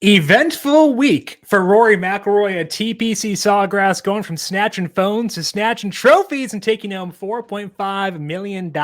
Eventful week for Rory McIlroy at TPC Sawgrass, going from snatching phones to snatching trophies and taking home $4.5 million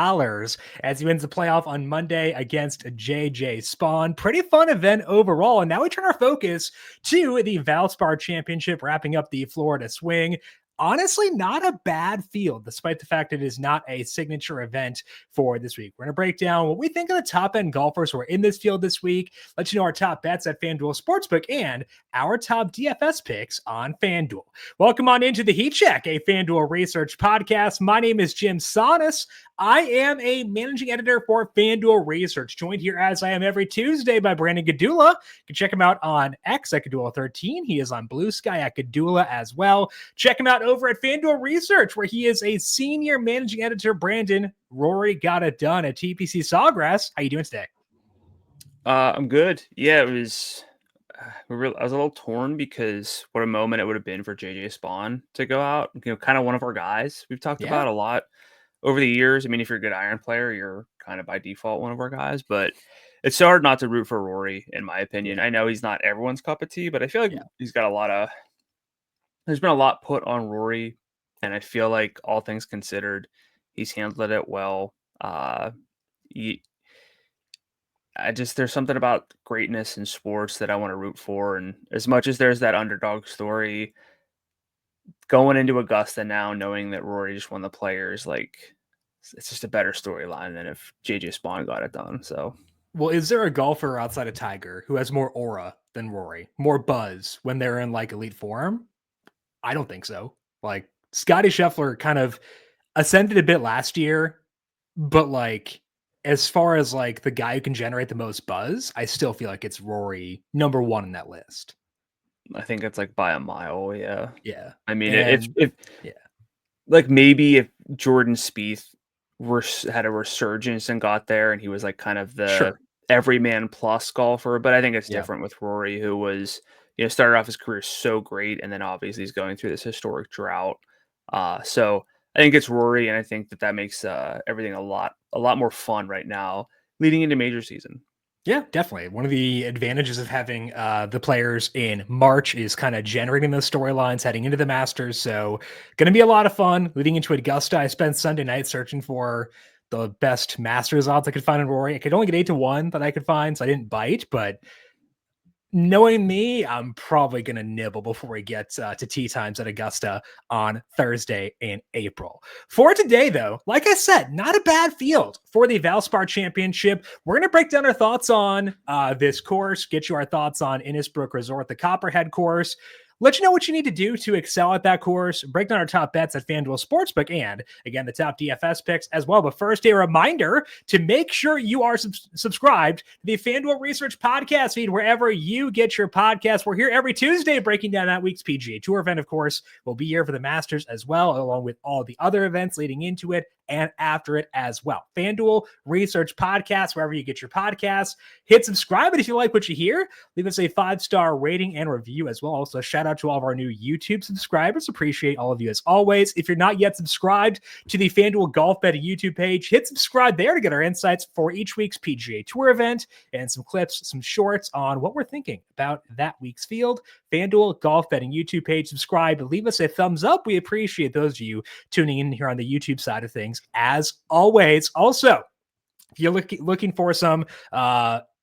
as he wins the playoff on Monday against JJ Spaun. Pretty fun event overall. And now we turn our focus to the Valspar Championship, wrapping up the Florida Swing. Honestly, not a bad field, despite the fact it is not a signature event for this week. We're going to break down what we think of the top-end golfers who are in this field this week, let you know our top bets at FanDuel Sportsbook, and our top DFS picks on FanDuel. Welcome on into the Heat Check, a FanDuel Research podcast. My name is JimSannes. I am a managing editor for FanDuel Research, joined here as I am every Tuesday by Brandon Gdula. You can check him out on X at Gdula13. He is on Blue Sky at Gdula as well. Check him out over at FanDuel Research, where he is a senior managing editor. Brandon, Rory got it done at TPC Sawgrass. How you doing today? I'm good. Yeah, it was. I was a little torn because what a moment it would have been for JJ Spaun to go out. Kind of one of our guys we've talked about a lot over the years. I mean, if you're a good iron player, you're kind of by default one of our guys. But it's so hard not to root for Rory, in my opinion. I know he's not everyone's cup of tea, but I feel like he's got a lot of. There's been a lot put on Rory, and I feel like all things considered, he's handled it well. There's something about greatness in sports that I want to root for. And as much as there's that underdog story going into Augusta now, knowing that Rory just won the Players, like it's just a better storyline than if JJ Spaun got it done. So, well, is there a golfer outside of Tiger who has more aura than Rory, more buzz when they're in like elite form? I don't think so. Like Scottie Scheffler kind of ascended a bit last year, but like as far as like the guy who can generate the most buzz, I still feel like it's Rory number one in that list. I think it's like by a mile. Yeah. Yeah. I mean, if like maybe if Jordan Spieth had a resurgence and got there and he was like kind of the everyman plus golfer, but I think it's different with Rory, who was, started off his career so great. And then obviously he's going through this historic drought. So I think it's Rory, and I think that makes everything a lot more fun right now leading into major season. Yeah, definitely. One of the advantages of having the Players in March is kind of generating those storylines heading into the Masters. So going to be a lot of fun leading into Augusta. I spent Sunday night searching for the best Masters odds I could find on Rory. I could only get 8-1 that I could find, so I didn't bite, but knowing me, I'm probably going to nibble before we get to tee times at Augusta on Thursday in April. For today, though, like I said, not a bad field for the Valspar Championship. We're going to break down our thoughts on this course, get you our thoughts on Innisbrook Resort, the Copperhead Course, let you know what you need to do to excel at that course, break down our top bets at FanDuel Sportsbook, and again, the top DFS picks as well. But first, a reminder to make sure you are subscribed to the FanDuel Research Podcast feed wherever you get your podcasts. We're here every Tuesday breaking down that week's PGA Tour event, of course. We'll be here for the Masters as well, along with all the other events leading into it and after it as well. FanDuel Research Podcast, wherever you get your podcasts. Hit subscribe, and if you like what you hear, leave us a 5-star rating and review as well. Also, shout out to all of our new YouTube subscribers. Appreciate all of you as always. If you're not yet subscribed to the FanDuel Golf Betting YouTube page, hit subscribe there to get our insights for each week's PGA Tour event and some clips, some shorts on what we're thinking about that week's field. FanDuel Golf Betting YouTube page, subscribe, leave us a thumbs up. We appreciate those of you tuning in here on the YouTube side of things as always. Also, if you're looking for some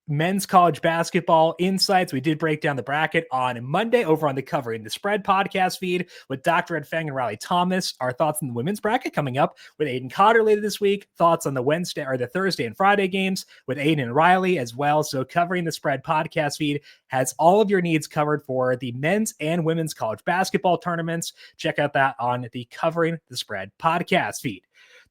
men's college basketball insights, we did break down the bracket on Monday over on the Covering the Spread podcast feed with Dr. Ed Feng and Riley Thomas. Our thoughts on the women's bracket coming up with Aiden Cotter later this week. Thoughts on the Wednesday or the Thursday and Friday games with Aiden and Riley as well. So Covering the Spread podcast feed has all of your needs covered for the men's and women's college basketball tournaments. Check out that on the Covering the Spread podcast feed.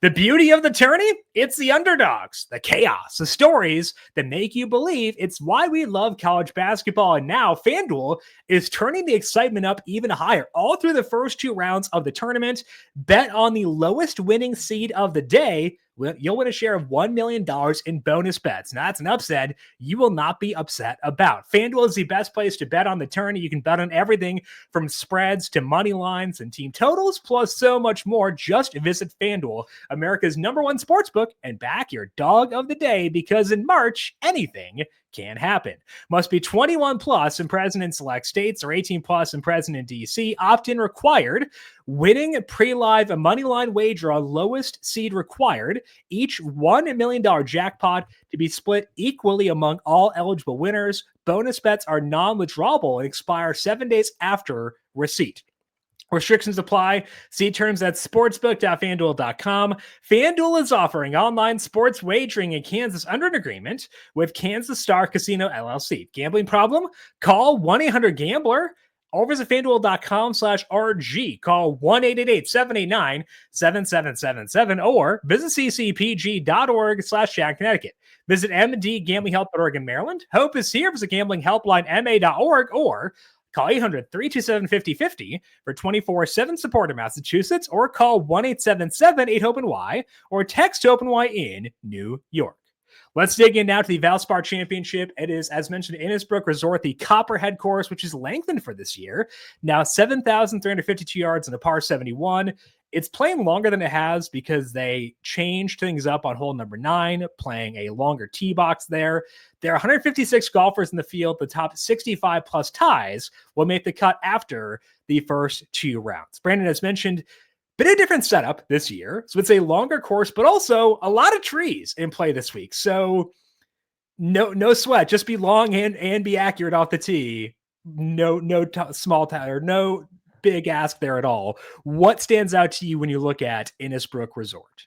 The beauty of the tourney, it's the underdogs, the chaos, the stories that make you believe. It's why we love college basketball. And now FanDuel is turning the excitement up even higher. All through the first 2 rounds of the tournament, bet on the lowest winning seed of the day. You'll win a share of $1 million in bonus bets. Now, that's an upset you will not be upset about. FanDuel is the best place to bet on the tourney. You can bet on everything from spreads to money lines and team totals, plus so much more. Just visit FanDuel, America's #1 sportsbook, and back your dog of the day, because in March, anything can happen. Must be 21 plus and present in select states or 18 plus and present in DC. Opt-in required. Winning pre-live a moneyline wager on lowest seed required. Each $1 million jackpot to be split equally among all eligible winners. Bonus bets are non-withdrawable and expire 7 days after receipt. Restrictions apply. See terms at sportsbook.fanduel.com. FanDuel is offering online sports wagering in Kansas under an agreement with Kansas Star Casino LLC. Gambling problem? Call 1-800-GAMBLER or visit fanduel.com/RG. Call 1-888-789-7777 or visit ccpg.org/Jack Connecticut. Visit mdgamblinghelp.org in Maryland. Hope is here. Visit gamblinghelplinema.org or call 800-327-5050 for 24/7 support in Massachusetts, or call 1-877-8-HOPE-NY or text HOPE-NY in New York. Let's dig in now to the Valspar Championship. It is, as mentioned, Innisbrook Resort, the Copperhead Course, which is lengthened for this year. Now 7,352 yards and a par 71. It's playing longer than it has because they changed things up on hole number 9, playing a longer tee box there. There are 156 golfers in the field. The top 65 plus ties will make the cut after the first 2 rounds. Brandon has mentioned, bit of a different setup this year. So it's a longer course, but also a lot of trees in play this week. So no sweat. Just be long and be accurate off the tee. No small tie or no big ask there at all. What stands out to you when you look at Innisbrook Resort?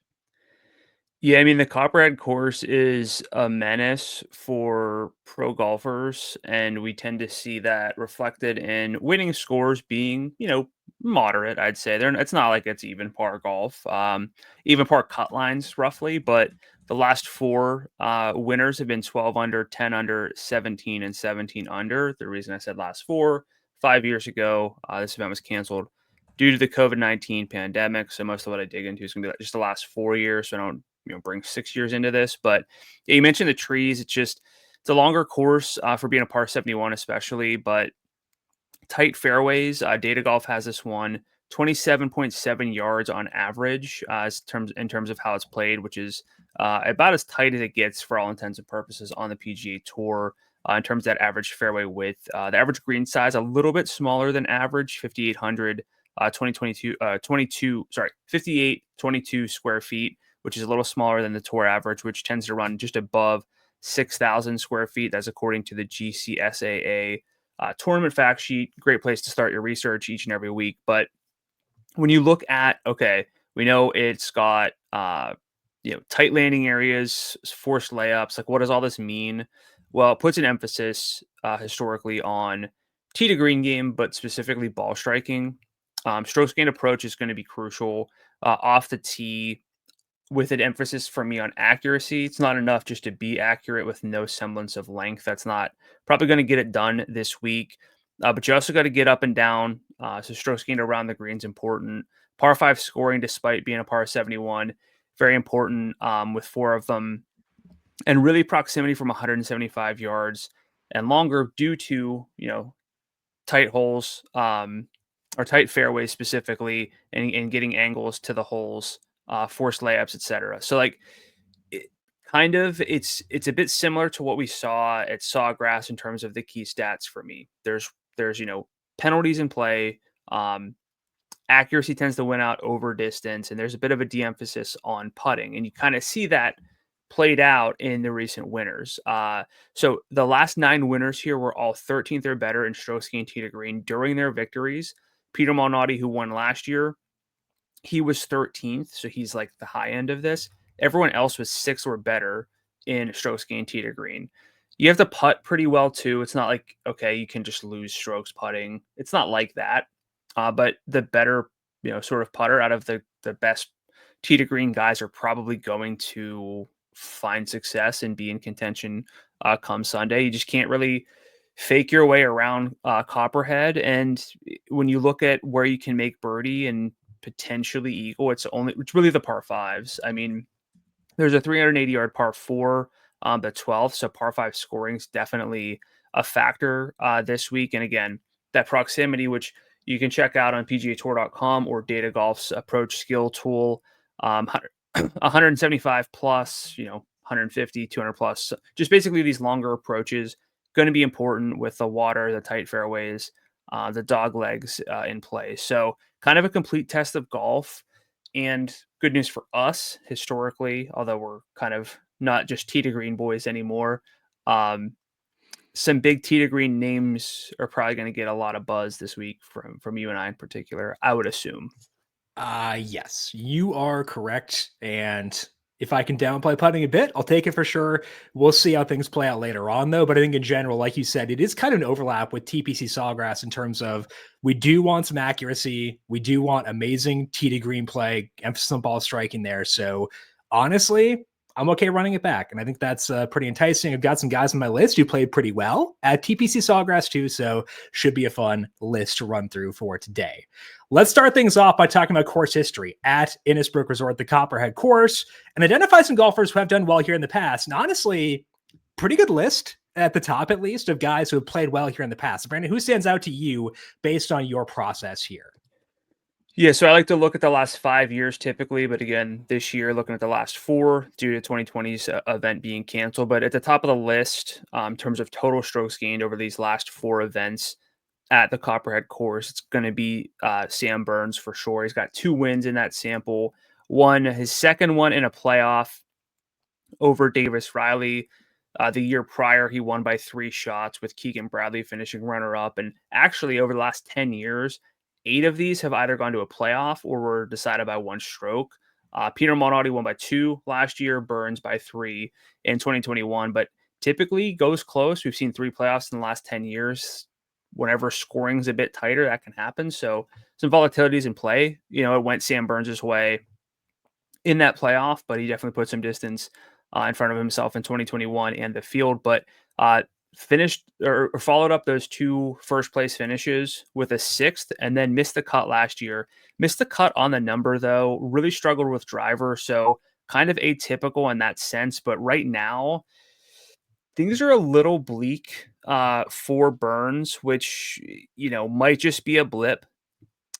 Yeah, I mean, the Copperhead course is a menace for pro golfers, and we tend to see that reflected in winning scores being, moderate, I'd say. It's not like it's even par golf, even par cut lines roughly, but the last 4 winners have been 12 under, 10 under, 17, and 17 under. The reason I said last 4, 5 years ago, this event was canceled due to the COVID-19 pandemic. So most of what I dig into is going to be just the last 4 years. So I don't bring 6 years into this, but yeah, you mentioned the trees. It's a longer course for being a par 71, especially, but tight fairways. Data Golf has this one 27.7 yards on average in terms of how it's played, which is about as tight as it gets for all intents and purposes on the PGA Tour. In terms of that average fairway width, the average green size a little bit smaller than average, 5,800, 5822 square feet, which is a little smaller than the tour average, which tends to run just above 6,000 square feet. That's according to the GCSAA tournament fact sheet. Great place to start your research each and every week. But when you look at, we know it's got, tight landing areas, forced layups. Like, what does all this mean? Well, it puts an emphasis historically on tee to green game, but specifically ball striking. Strokes gained approach is going to be crucial off the tee, with an emphasis for me on accuracy. It's not enough just to be accurate with no semblance of length. That's not probably going to get it done this week. But you also got to get up and down. So strokes gained around the green is important. Par 5 scoring, despite being a par 71, very important with 4 of them. And really proximity from 175 yards and longer due to, tight holes or tight fairways specifically, and getting angles to the holes. Forced layups, etc. So it's a bit similar to what we saw at Sawgrass in terms of the key stats for me. There's penalties in play. Accuracy tends to win out over distance, and there's a bit of a de-emphasis on putting, and you kind of see that played out in the recent winners. So the last 9 winners here were all 13th or better in strokes gained tee to green during their victories. Peter Malnati, who won last year, he was 13th, so he's like the high end of this. Everyone else was 6th or better in strokes gained tee to green. You have to putt pretty well too. It's not like, you can just lose strokes putting. It's not like that. But the better, sort of putter out of the best tee to green guys are probably going to find success and be in contention come Sunday. You just can't really fake your way around Copperhead. And when you look at where you can make birdie and potentially eagle, it's really the par 5s. I mean, there's a 380-yard par 4, the 12th, so par 5 scoring is definitely a factor this week. And again, that proximity, which you can check out on PGAtour.com or Data Golf's approach skill tool, 175 plus, 150, 200 plus. Just basically these longer approaches, going to be important with the water, the tight fairways, the dog legs in play. So kind of a complete test of golf. And good news for us historically, although we're kind of not just tee to green boys anymore. Some big tee to green names are probably going to get a lot of buzz this week from you and I in particular, I would assume. Yes, you are correct. And if I can downplay putting a bit, I'll take it for sure. We'll see how things play out later on, though. But I think in general, like you said, it is kind of an overlap with TPC Sawgrass in terms of we do want some accuracy. We do want amazing tee to green play, emphasis on ball striking there. So honestly, I'm okay running it back. And I think that's pretty enticing. I've got some guys on my list who played pretty well at TPC Sawgrass too. So should be a fun list to run through for today. Let's start things off by talking about course history at Innisbrook Resort, the Copperhead Course, and identify some golfers who have done well here in the past. And honestly, pretty good list at the top, at least, of guys who have played well here in the past. Brandon, who stands out to you based on your process here? Yeah, so I like to look at the last 5 years typically, but again, this year looking at the last 4 due to 2020's event being canceled. But at the top of the list, in terms of total strokes gained over these last 4 events at the Copperhead Course, it's going to be Sam Burns for sure. He's got 2 wins in that sample. His second one in a playoff over Davis Riley. The year prior, he won by 3 shots with Keegan Bradley finishing runner-up. And actually, over the last 10 years, 8 of these have either gone to a playoff or were decided by 1 stroke. Peter Malnati won by 2 last year, Burns by 3 in 2021, but typically goes close. We've seen 3 playoffs in the last 10 years. Whenever scoring's a bit tighter, that can happen. So some volatilities in play. It went Sam Burns' way in that playoff, but he definitely put some distance in front of himself in 2021 and the field. But finished or followed up those 2 first place finishes with a 6th and then missed the cut last year. Missed the cut on the number though, really struggled with driver. So kind of atypical in that sense. But right now, things are a little bleak for Burns, which, might just be a blip.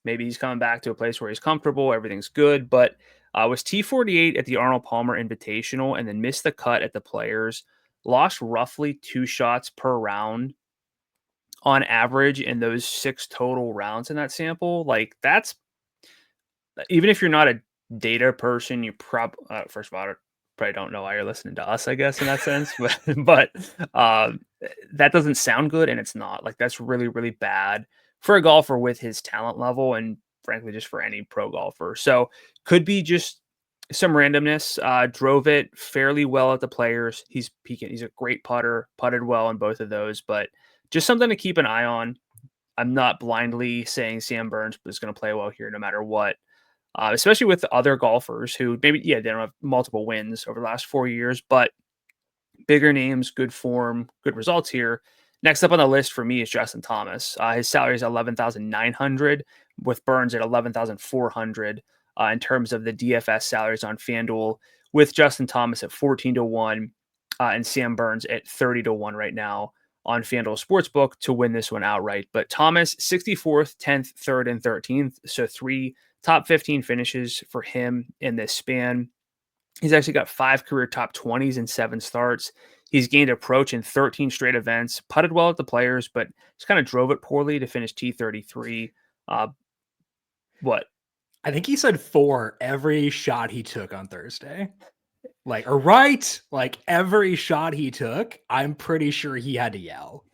Maybe he's coming back to a place where he's comfortable, everything's good, but was T48 at the Arnold Palmer Invitational and then missed the cut at the Players. Lost roughly 2 shots per round on average in those 6 total rounds in that sample. Like that's, even if you're not a data person, you first of all, probably don't know why you're listening to us, I guess, in that sense, but that doesn't sound good. And it's not. Like that's really, really bad for a golfer with his talent level and frankly, just for any pro golfer. So could be just some randomness. Drove it fairly well at the Players. He's peaking. He's a great putter, putted well in both of those, but just something to keep an eye on. I'm not blindly saying Sam Burns is going to play well here no matter what. Especially with other golfers who maybe, they don't have multiple wins over the last 4 years, but bigger names, good form, good results here. Next up on the list for me is Justin Thomas. His salary is $11,900 with Burns at $11,400 in terms of the DFS salaries on FanDuel, with Justin Thomas at 14-1 and Sam Burns at 30-1 right now on FanDuel Sportsbook to win this one outright. But Thomas, 64th, 10th, 3rd, and 13th. So 3 top 15 finishes for him in this span. He's actually got 5 career top 20s and 7 starts. He's gained approach in 13 straight events, putted well at the Players, but just kind of drove it poorly to finish T33. What? I think he said 4 every shot he took on Thursday. Like every shot he took, I'm pretty sure he had to yell.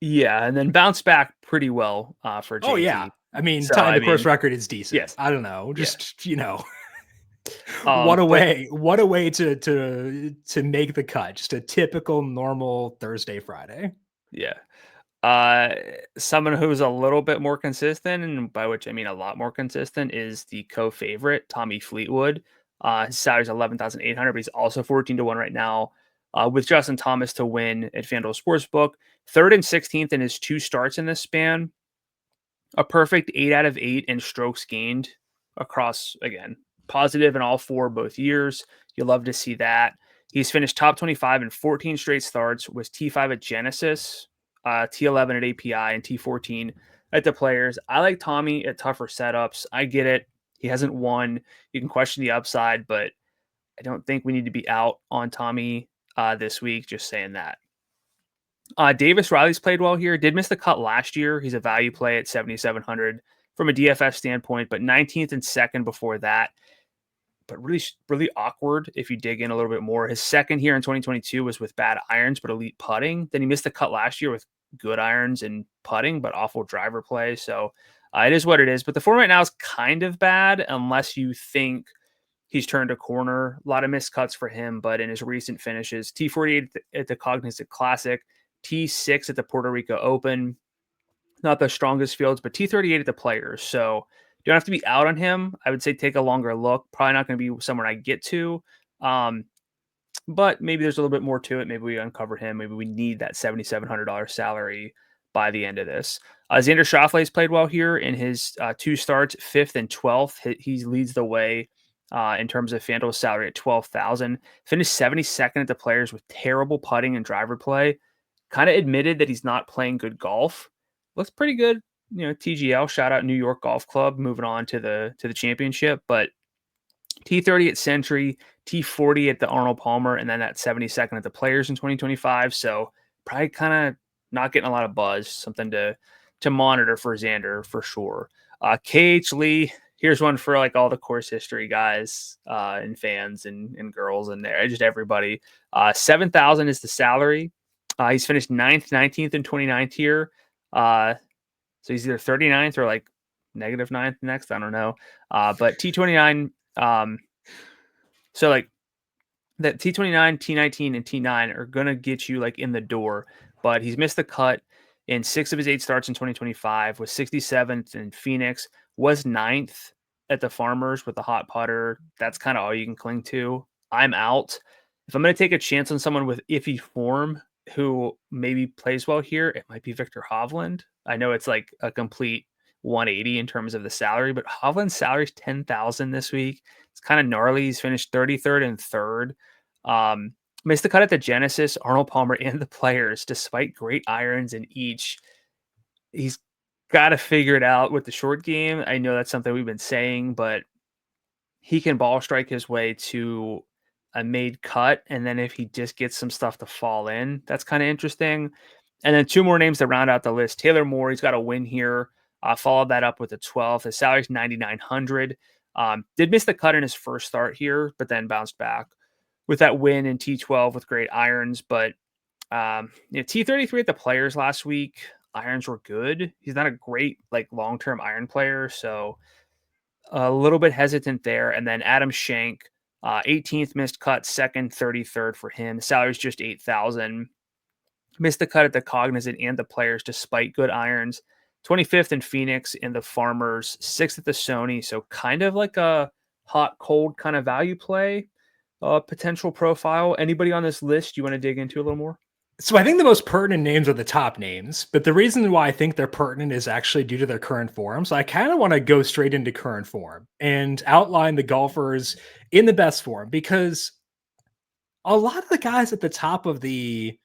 Yeah, and then bounced back pretty well for JT. Oh, yeah. I mean, tying the course record is decent. Yes. I don't know. Just, what a way to make the cut. Just a typical normal Thursday, Friday. Yeah. Someone who's a little bit more consistent, and by which I mean a lot more consistent, is the co-favorite, Tommy Fleetwood. His salary is $11,800, but he's also 14-1 right now. With Justin Thomas to win at FanDuel Sportsbook, 3rd and 16th in his 2 starts in this span. A perfect 8 out of 8 in strokes gained across, again, positive in all 4 both years. You'll love to see that. He's finished top 25 in 14 straight starts, was T5 at Genesis, T11 at API, and T14 at the Players. I like Tommy at tougher setups. I get it. He hasn't won. You can question the upside, but I don't think we need to be out on Tommy this week. Just saying that. Davis Riley's played well here. Did miss the cut last year. He's a value play at 7,700 from a DFS standpoint, but 19th and second before that. But really, really awkward if you dig in a little bit more. His second here in 2022 was with bad irons, but elite putting. Then he missed the cut last year with good irons and putting, but awful driver play. So it is what it is. But the form right now is kind of bad unless you think he's turned a corner. A lot of missed cuts for him, but in his recent finishes, T48 at the Cognizant Classic, T6 at the Puerto Rico Open, not the strongest fields, but T38 at the Players. So you don't have to be out on him. I would say take a longer look. Probably not going to be someone I get to. But maybe there's a little bit more to it. Maybe we uncover him. Maybe we need that $7,700 salary by the end of this. Xander Schauffele's played well here in his 2 starts, 5th and 12th. He leads the way in terms of FanDuel salary at $12,000. Finished 72nd at the Players with terrible putting and driver play. Kind of admitted that he's not playing good golf. Looks pretty good. TGL, shout out New York Golf Club, moving on to the championship. But T30 at Century, T40 at the Arnold Palmer, and then that 72nd at the Players in 2025. So probably kind of not getting a lot of buzz. Something to monitor for Xander for sure. KH Lee, here's one for like all the course history guys and fans and girls and just everybody. 7,000 is the salary. He's finished 9th, 19th, and 29th here. So he's either 39th or like negative 9th next. I don't know. But T29, so like that T29, T19, and T9 are going to get you like in the door. But he's missed the cut in 6 of his 8 starts in 2025, was 67th in Phoenix, was 9th at the Farmers with the hot putter. That's kind of all you can cling to. I'm out. If I'm going to take a chance on someone with iffy form who maybe plays well here, it might be Victor Hovland. I know it's like a complete 180 in terms of the salary, but Hovland's salary is 10,000 this week. It's kind of gnarly. He's finished 33rd and 3rd. Missed the cut at the Genesis, Arnold Palmer, and the Players, despite great irons in each. He's got to figure it out with the short game. I know that's something we've been saying, but he can ball strike his way to a made cut, and then if he just gets some stuff to fall in, that's kind of interesting. And then 2 more names to round out the list. Taylor Moore, he's got a win here. Followed that up with a 12th. His salary is $9,900. Did miss the cut in his first start here, but then bounced back with that win in T12 with great irons. But T33 at the Players last week, irons were good. He's not a great like long-term iron player, so a little bit hesitant there. And then Adam Schenk, 18th missed cut, 2nd, 33rd for him. Salary's just $8,000. Missed the cut at the Cognizant and the Players despite good irons. 25th in Phoenix in the Farmers, 6th at the Sony. So kind of like a hot, cold kind of value play potential profile. Anybody on this list you want to dig into a little more? So I think the most pertinent names are the top names, but the reason why I think they're pertinent is actually due to their current form. So I kind of want to go straight into current form and outline the golfers in the best form, because a lot of the guys at the top of the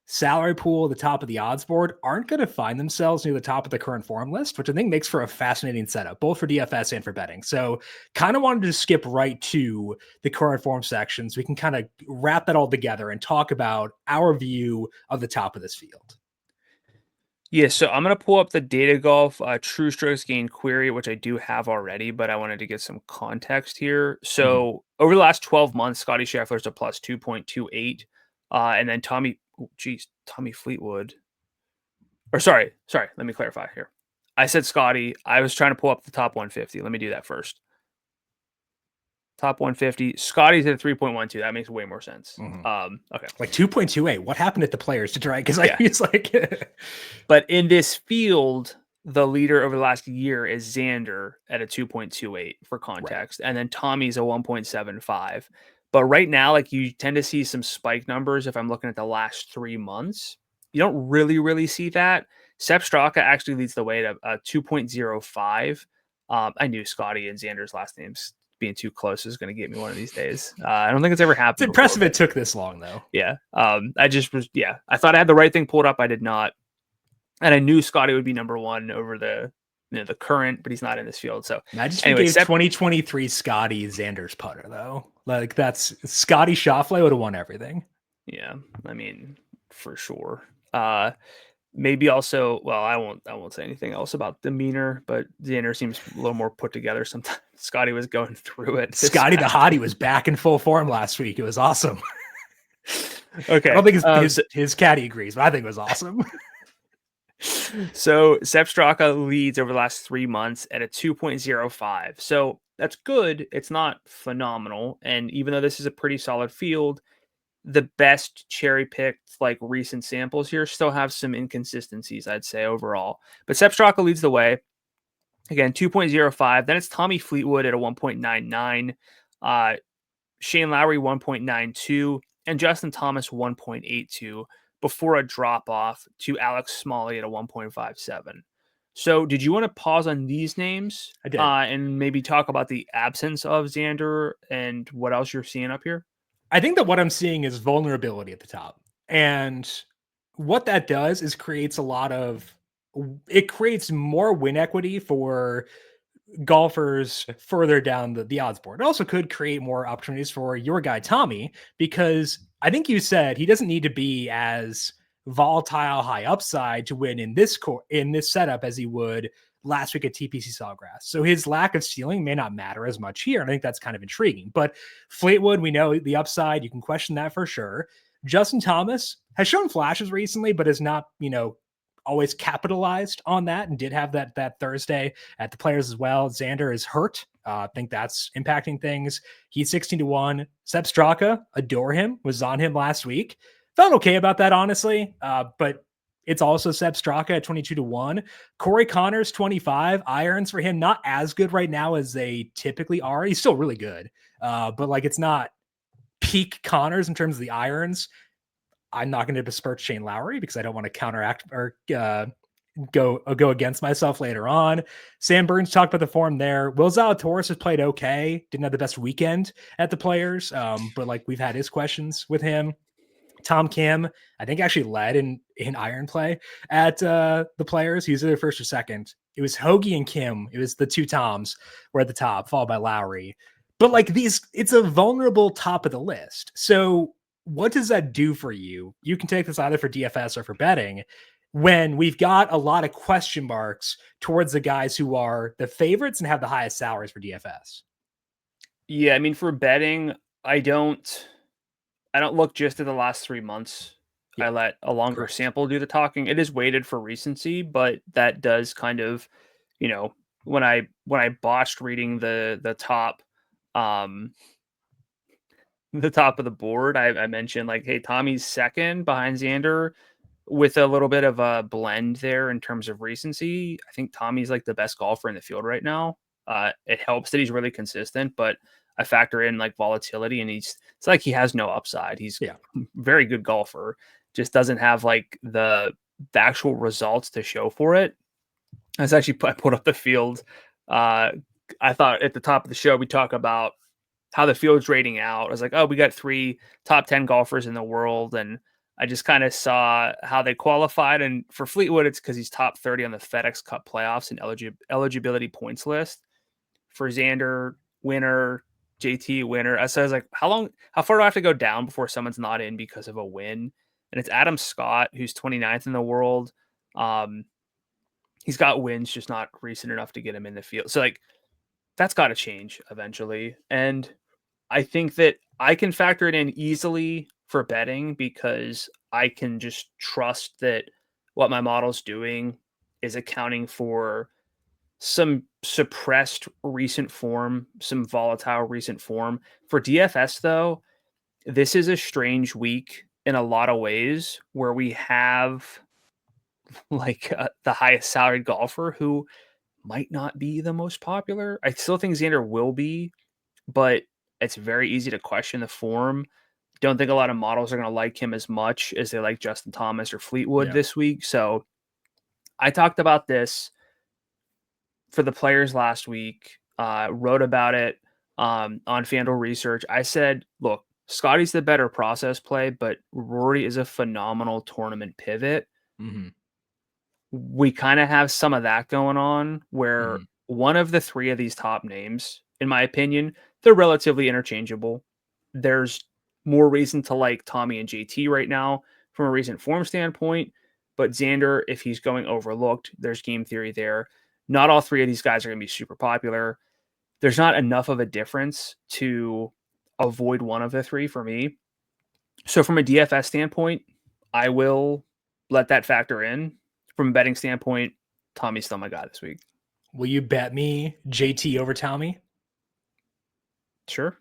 salary pool, the top of the odds board, aren't going to find themselves near the top of the current form list, which I think makes for a fascinating setup, both for DFS and for betting. So kind of wanted to skip right to the current form section so we can kind of wrap that all together and talk about our view of the top of this field. Yeah, so I'm going to pull up the Data Golf True Strokes Gained query, which I do have already, but I wanted to get some context here. So over the last 12 months, Scotty Scheffler's a plus 2.28. And then Tommy Fleetwood. Or sorry, let me clarify here. I said Scotty. I was trying to pull up the top 150. Let me do that first. Top 150. Scotty's at 3.12. That makes way more sense. Okay. Like 2.28. What happened at the Players to try? Because he's like... But in this field, the leader over the last year is Xander at a 2.28 for context. Right. And then Tommy's a 1.75. But right now, like you tend to see some spike numbers if I'm looking at the last 3 months. You don't really see that. Sepp Straka actually leads the way to 2.05. I knew Scotty and Xander's last names being too close is going to get me one of these days. I don't think it's ever happened. It's impressive it took this long, though. Yeah. I thought I had the right thing pulled up. I did not. And I knew Scotty would be number one over the the current, but he's not in this field. So imagine if anyway, he gave 2023 Scotty Xander's putter though. Like that's Scotty Schauffele would have won everything. Yeah, I mean, for sure. Maybe also, well, I won't say anything else about demeanor, but Xander seems a little more put together sometimes. Scotty was going through it. Scotty the hottie was back in full form last week. It was awesome. Okay. I don't think his caddy agrees, but I think it was awesome. So Sepp Straka leads over the last 3 months at a 2.05. So that's good. It's not phenomenal. And even though this is a pretty solid field, the best cherry picked like recent samples here still have some inconsistencies, I'd say overall. But Sepp Straka leads the way. Again, 2.05. Then it's Tommy Fleetwood at a 1.99. Shane Lowry 1.92. And Justin Thomas 1.82 before a drop off to Alex Smalley at a 1.57. So did you want to pause on these names? I did. And maybe talk about the absence of Xander and what else you're seeing up here? I think that what I'm seeing is vulnerability at the top. And what that does is creates more win equity for golfers further down the odds board. It also could create more opportunities for your guy Tommy, because I think you said he doesn't need to be as volatile high upside to win in this setup as he would last week at TPC Sawgrass. So his lack of ceiling may not matter as much here. And I think that's kind of intriguing. But Fleetwood, we know the upside. You can question that for sure. Justin Thomas has shown flashes recently, but is not, always capitalized on that, and did have that Thursday at the Players as well. Xander is hurt. I think that's impacting things. He's 16-1. Sepp Straka, adore him, was on him last week. Felt okay about that, honestly. But it's also Sepp Straka at 22-1. Corey Connors, 25. Irons for him, not as good right now as they typically are. He's still really good. But like it's not peak Connors in terms of the irons. I'm not going to besmirch Shane Lowry because I don't want to counteract or go against myself later on. Sam Burns talked about the form there. Will Zalatoris has played okay. Didn't have the best weekend at the Players, but like we've had his questions with him. Tom Kim, I think actually led in iron play at the Players. He was either first or second. It was Hoagie and Kim. It was the two Toms were at the top, followed by Lowry. But like it's a vulnerable top of the list. So what does that do for you? You can take this either for DFS or for betting when we've got a lot of question marks towards the guys who are the favorites and have the highest salaries for DFS. Yeah, I mean, for betting, I don't look just at the last 3 months. Yeah, I let a longer sample do the talking. It is weighted for recency, but that does kind of, when I botched reading the top, the top of the board, I mentioned like, hey, Tommy's second behind Xander with a little bit of a blend there in terms of recency. I think Tommy's like the best golfer in the field right now. It helps that he's really consistent, but I factor in like volatility, and it's like he has no upside. He's very good golfer, just doesn't have like the actual results to show for it. I put up the field. I thought at the top of the show we talk about how the field's rating out. I was like, oh, we got 3 top 10 golfers in the world. And I just kind of saw how they qualified. And for Fleetwood, it's because he's top 30 on the FedEx Cup playoffs and eligibility points list. For Xander, winner, JT, winner. So I was like, how far do I have to go down before someone's not in because of a win? And it's Adam Scott, who's 29th in the world. He's got wins, just not recent enough to get him in the field. So like, that's got to change eventually. And I think that I can factor it in easily for betting because I can just trust that what my model's doing is accounting for some suppressed recent form, some volatile recent form. For DFS, though, this is a strange week in a lot of ways where we have like the highest salaried golfer who might not be the most popular. I still think Xander will be, but it's very easy to question the form. Don't think a lot of models are going to like him as much as they like Justin Thomas or Fleetwood this week. So I talked about this for the Players last week, wrote about it on FanDuel Research. I said, look, Scotty's the better process play, but Rory is a phenomenal tournament pivot. Mm-hmm. we kind of have some of that going on where Mhm. one of the three of these top names, in my opinion, they're relatively interchangeable. There's more reason to like Tommy and JT right now from a recent form standpoint, but Xander, if he's going overlooked, there's game theory there. Not all three of these guys are going to be super popular. There's not enough of a difference to avoid one of the three for me. So from a DFS standpoint, I will let that factor in. From a betting standpoint, Tommy's still my guy this week. Will you bet me JT over Tommy? Sure.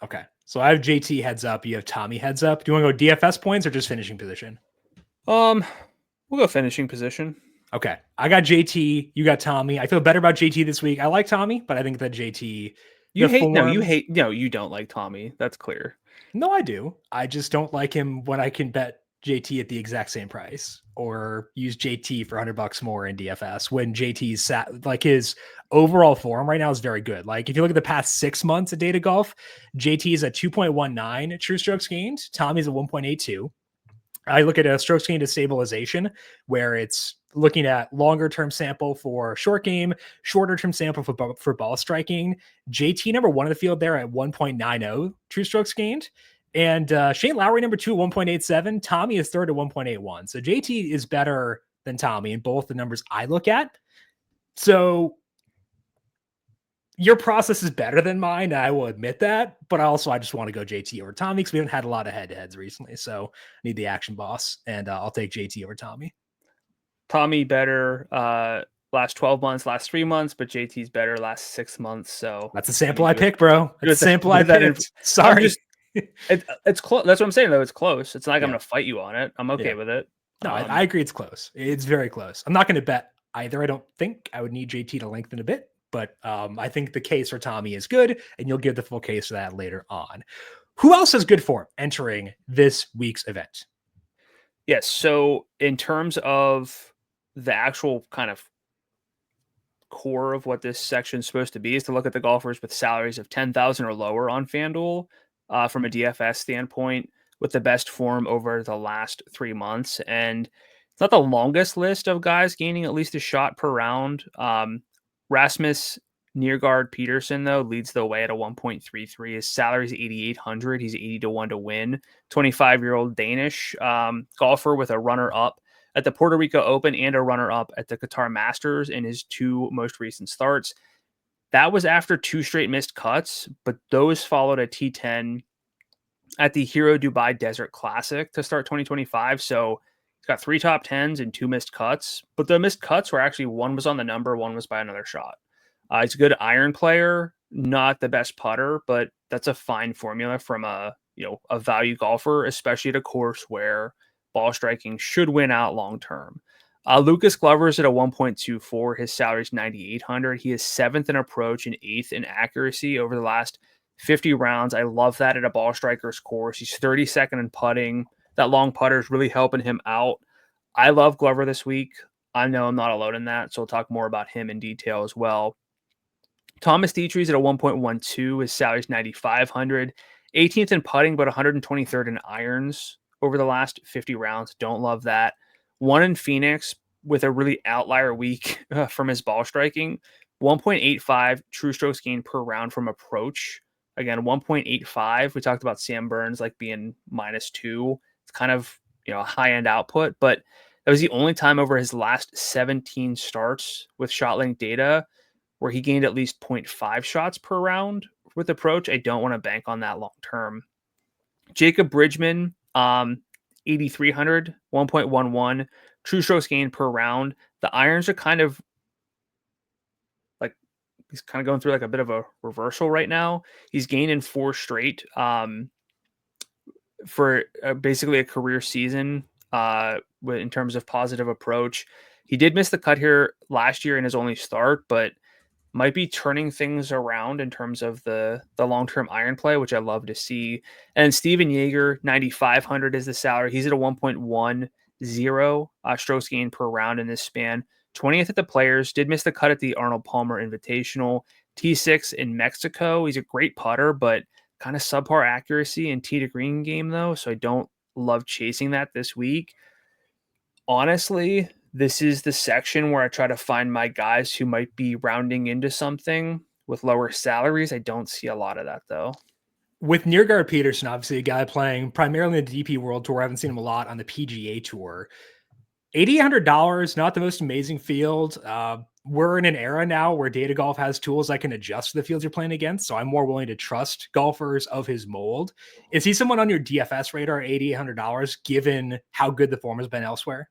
Okay. So I have JT heads up. You have Tommy heads up. Do you want to go DFS points or just finishing position? We'll go finishing position. Okay. I got JT. You got Tommy. I feel better about JT this week. I like Tommy, but I think that JT. You don't like Tommy. That's clear. No, I do. I just don't like him when I can bet JT at the exact same price or use JT for $100 more in DFS when JT's like his overall form right now is very good. Like if you look at the past 6 months of data golf, JT is at 2.19 true strokes gained. Tommy's at 1.82. I look at a strokes gained to stabilization where it's looking at longer term sample for short game, shorter term sample for ball striking. JT number one in the field there at 1.90 true strokes gained. And Shane Lowry number two, 1.87. Tommy is third at 1.81. So JT is better than Tommy in both the numbers I look at. So your process is better than mine. I will admit that, but I just want to go JT over Tommy because we haven't had a lot of head-to-heads recently. So I need the action boss, and I'll take JT over Tommy. Tommy better last 12 months, last 3 months, but JT's better last 6 months. So that's a sample I picked, bro. That's a sample I picked. Sorry. It's close. That's what I'm saying, though. It's close. It's not like I'm going to fight you on it. I'm okay with it. No, I agree. It's close. It's very close. I'm not going to bet either. I don't think I would need JT to lengthen a bit. But I think the case for Tommy is good, and you'll give the full case for that later on. Who else has good form entering this week's event? Yes. So in terms of the actual kind of core of what this section is supposed to be is to look at the golfers with salaries of 10,000 or lower on FanDuel from a DFS standpoint with the best form over the last 3 months. And it's not the longest list of guys gaining at least a shot per round. Rasmus Nørgaard Peterson, though, leads the way at a 1.33. His salary is 8,800. He's 80 to 1 to win. 25-year-old Danish golfer with a runner-up at the Puerto Rico Open and a runner-up at the Qatar Masters in his 2 most recent starts. That was after 2 straight missed cuts, but those followed a T10 at the Hero Dubai Desert Classic to start 2025. So he's got 3 top 10s and 2 missed cuts, but the missed cuts were actually one was on the number, one was by another shot. He's a good iron player, not the best putter, but that's a fine formula from a value golfer, especially at a course where ball striking should win out long term. Lucas Glover's at a 1.24. His salary is 9,800. He is 7th in approach and 8th in accuracy over the last 50 rounds. I love that at a ball striker's course. He's 32nd in putting. That long putter is really helping him out. I love Glover this week. I know I'm not alone in that, so we'll talk more about him in detail as well. Thomas Dietrich's at a 1.12. His salary is 9,500. 18th in putting, but 123rd in irons over the last 50 rounds. Don't love that. 1 in Phoenix with a really outlier week from his ball striking. 1.85 true strokes gained per round from approach. Again, 1.85. We talked about Sam Burns like being -2. It's kind of a high-end output, but that was the only time over his last 17 starts with ShotLink data where he gained at least 0.5 shots per round with approach. I don't want to bank on that long term. Jacob Bridgman, 8,300, 1.11 true strokes gained per round. The irons are kind of like he's kind of going through like a bit of a reversal right now. He's gained in 4 straight for basically a career season in terms of positive approach. He did miss the cut here last year in his only start, but might be turning things around in terms of the long-term iron play, which I love to see. And Steven Yeager, 9,500 is the salary. He's at a 1.10 strokes gained per round in this span. 20th at the Players, did miss the cut at the Arnold Palmer Invitational. T6 in Mexico. He's a great putter, but kind of subpar accuracy and tee to green game, though, so I don't love chasing that this week. Honestly, this is the section where I try to find my guys who might be rounding into something with lower salaries. I don't see a lot of that though. With Nirgard Peterson, obviously a guy playing primarily in the DP World Tour, I haven't seen him a lot on the PGA Tour. $8,800, not the most amazing field. We're in an era now where Data Golf has tools that can adjust to the fields you're playing against, so I'm more willing to trust golfers of his mold. Is he someone on your DFS radar at $8,800, given how good the form has been elsewhere?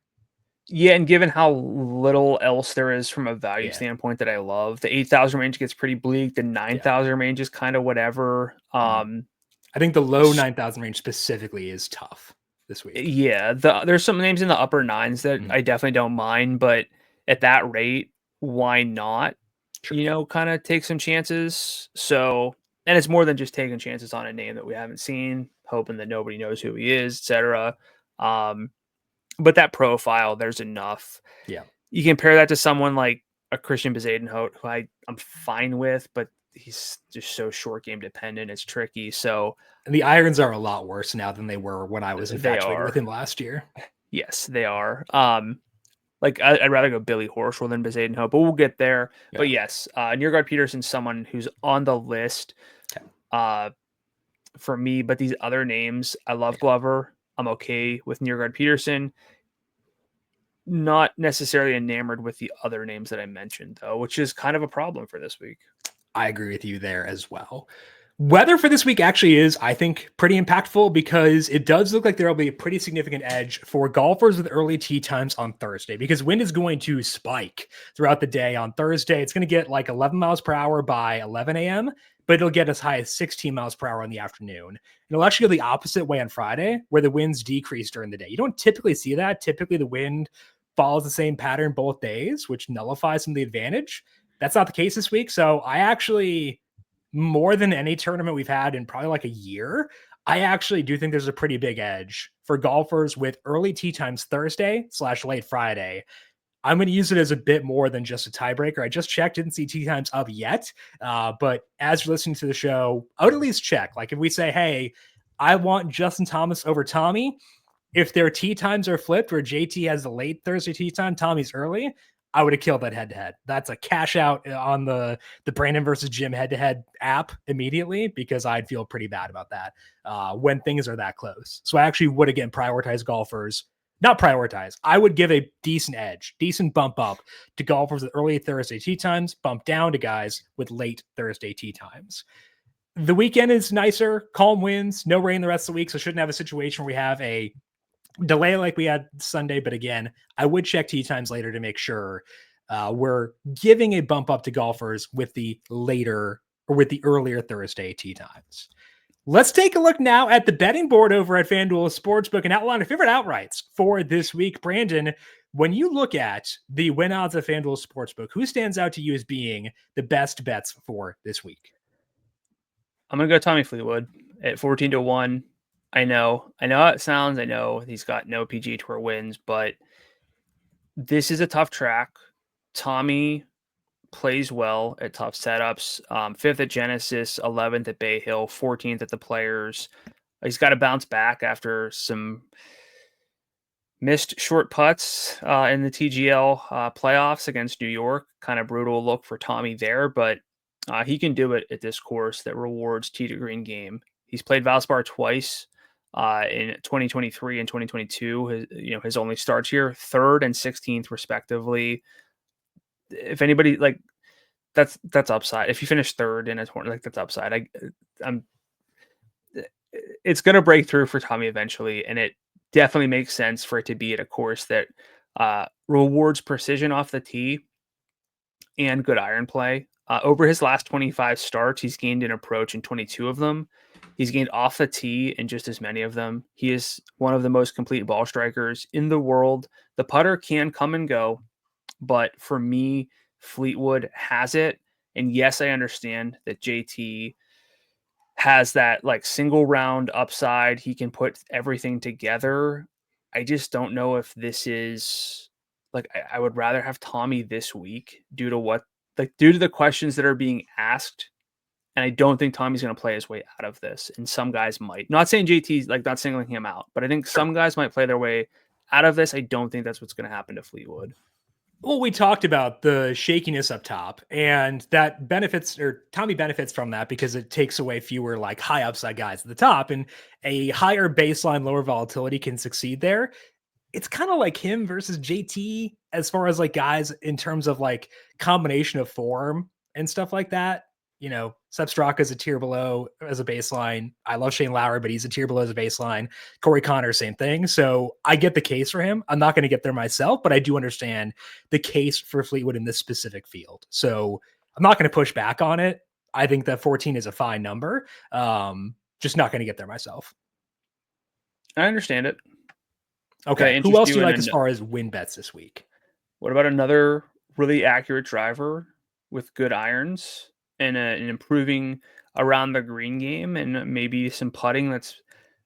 Yeah, and given how little else there is from a value standpoint that I love, the 8,000 range gets pretty bleak. The 9,000 range is kind of whatever. I think the low 9,000 range specifically is tough this week. Yeah, there's some names in the upper nines that I definitely don't mind, but at that rate, why not? Sure. Kind of take some chances. So, and it's more than just taking chances on a name that we haven't seen, hoping that nobody knows who he is, etc. But that profile, there's enough. Yeah. You compare that to someone like a Christian Bezuidenhout, who I'm fine with, but he's just so short game dependent. It's tricky. So, and the irons are a lot worse now than they were when I was infatuated with him last year. Yes, they are. Like I'd rather go Billy Horschel than Bezuidenhout, but we'll get there. Yeah. But yes, Nirgard Peterson's someone who's on the list for me. But these other names, I love Glover. I'm okay with Nirgard Peterson. Not necessarily enamored with the other names that I mentioned, though, which is kind of a problem for this week. I agree with you there as well. Weather for this week actually is, I think, pretty impactful because it does look like there will be a pretty significant edge for golfers with early tee times on Thursday because wind is going to spike throughout the day on Thursday. It's going to get like 11 miles per hour by 11 a.m., but it'll get as high as 16 miles per hour in the afternoon. It'll actually go the opposite way on Friday, where the winds decrease during the day. You don't typically see that. Typically, the wind follows the same pattern both days, which nullifies some of the advantage. That's not the case this week. So I actually, more than any tournament we've had in probably like a year, I actually do think there's a pretty big edge for golfers with early tee times Thursday/late Friday. I'm going to use it as a bit more than just a tiebreaker. I just checked, didn't see tee times up yet. But as you're listening to the show, I would at least check. Like if we say, hey, I want Justin Thomas over Tommy, if their tee times are flipped where JT has the late Thursday tee time, Tommy's early, I would have killed that head-to-head. That's a cash out on the Brandon versus Jim head-to-head app immediately because I'd feel pretty bad about that when things are that close. So I actually would, again, prioritize golfers. Not prioritize. I would give a decent edge, decent bump up to golfers with early Thursday tee times, bump down to guys with late Thursday tee times. The weekend is nicer, calm winds, no rain the rest of the week, so shouldn't have a situation where we have a delay like we had Sunday. But again, I would check tee times later to make sure we're giving a bump up to golfers with the later or with the earlier Thursday tee times. Let's take a look now at the betting board over at FanDuel Sportsbook and outline our favorite outrights for this week. Brandon, when you look at the win odds of FanDuel Sportsbook, who stands out to you as being the best bets for this week? I'm going to go Tommy Fleetwood at 14-1. I know how it sounds. I know he's got no PGA Tour wins, but this is a tough track. Tommy plays well at tough setups. 5th at Genesis, 11th at Bay Hill, 14th at the Players. He's got to bounce back after some missed short putts in the TGL playoffs against New York. Kind of brutal look for Tommy there, but he can do it at this course that rewards tee to green game. He's played Valspar twice in 2023 and 2022. His only starts here, 3rd and 16th respectively. If anybody that's upside. If you finish 3rd in a tournament, that's upside. It's going to break through for Tommy eventually, and it definitely makes sense for it to be at a course that rewards precision off the tee and good iron play. Over his last 25 starts, he's gained an approach in 22 of them. He's gained off the tee in just as many of them. He is one of the most complete ball strikers in the world. The putter can come and go, but for me, Fleetwood has it. And yes, I understand that JT has that like single round upside. He can put everything together. I just don't know if this is like, I would rather have Tommy this week due to the questions that are being asked. And I don't think Tommy's going to play his way out of this. And some guys might. Not saying JT's not singling him out, but I think some guys might play their way out of this, I don't think that's what's going to happen to Fleetwood. Well, we talked about the shakiness up top, and that benefits, or Tommy benefits from that because it takes away fewer like high upside guys at the top, and a higher baseline, lower volatility can succeed there. It's kind of like him versus JT as far as like guys in terms of like combination of form and stuff like that. You know, Sepp Straka is a tier below as a baseline. I love Shane Lowry, but he's a tier below as a baseline. Corey Connors, same thing. So I get the case for him. I'm not going to get there myself, but I do understand the case for Fleetwood in this specific field. So I'm not going to push back on it. I think that 14 is a fine number. Just not going to get there myself. I understand it. Okay. Who else do you like as far as win bets this week? What about another really accurate driver with good irons and an improving around the green game and maybe some putting that's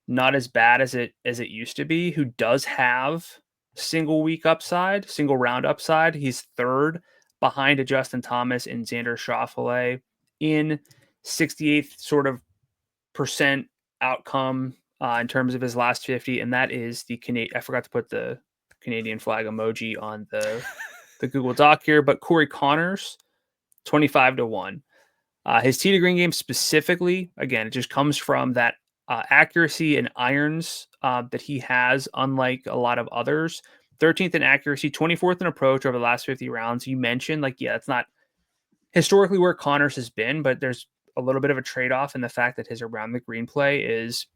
not as bad as it used to be, who does have single round upside? He's third behind a Justin Thomas and Xander Schauffele in 68th sort of percent outcome in terms of his last 50, and that is the Canadian. I forgot to put the Canadian flag emoji on the Google Doc here, but Corey Connors, 25-1. His tee to green game specifically, again, it just comes from that accuracy and irons that he has, unlike a lot of others. 13th in accuracy, 24th in approach over the last 50 rounds. You mentioned, like, yeah, it's not historically where Connors has been, but there's a little bit of a trade-off in the fact that his around the green play is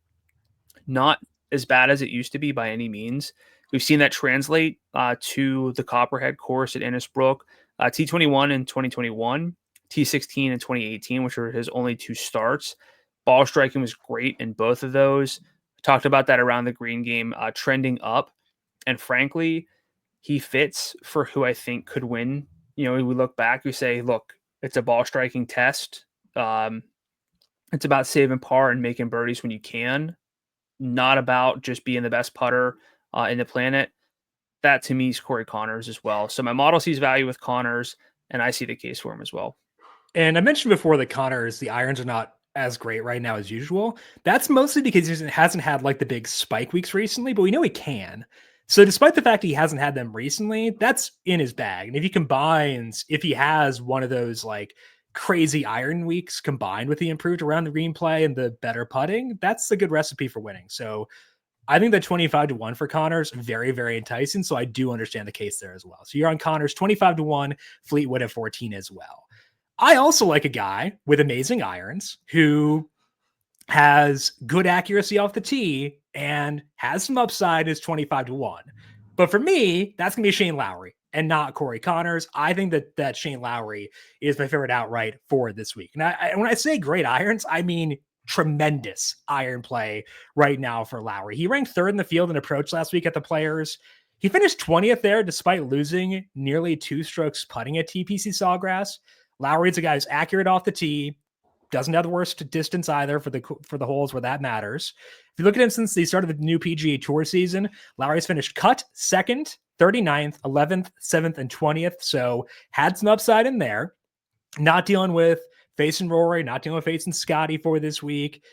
not as bad as it used to be by any means. We've seen that translate to the Copperhead Course at Innisbrook, T21 in 2021, T16 in 2018, which were his only two starts. Ball striking was great in both of those. Talked about that around the green game trending up. And frankly, he fits for who I think could win. You know, we look back, we say, look, it's a ball striking test. It's about saving par and making birdies when you can, not about just being the best putter in the planet. That to me is Corey Connors as well. So my model sees value with Connors, and I see the case for him as well. And I mentioned before that Connors, the irons are not as great right now as usual. That's mostly because he hasn't had like the big spike weeks recently, but we know he can. So despite the fact he hasn't had them recently, that's in his bag. And if he combines, if he has one of those like crazy iron weeks combined with the improved around the green play and the better putting, that's a good recipe for winning. So I think that 25-1 for Connors, very, very enticing. So I do understand the case there as well. So you're on Connors 25-1, Fleetwood at 14 as well. I also like a guy with amazing irons who has good accuracy off the tee and has some upside is 25-1. But for me, that's going to be Shane Lowry and not Corey Connors. I think that Shane Lowry is my favorite outright for this week. And when I say great irons, I mean tremendous iron play right now for Lowry. He ranked third in the field in approach last week at the Players. He finished 20th there despite losing nearly 2 strokes putting at TPC Sawgrass. Lowry's a guy who's accurate off the tee, doesn't have the worst distance either for the holes where that matters. If you look at him since the start of the new PGA Tour season, Lowry's finished cut 2nd, 39th, 11th, 7th, and 20th. So had some upside in there. Not dealing with facing Rory, not dealing with facing Scotty for this week.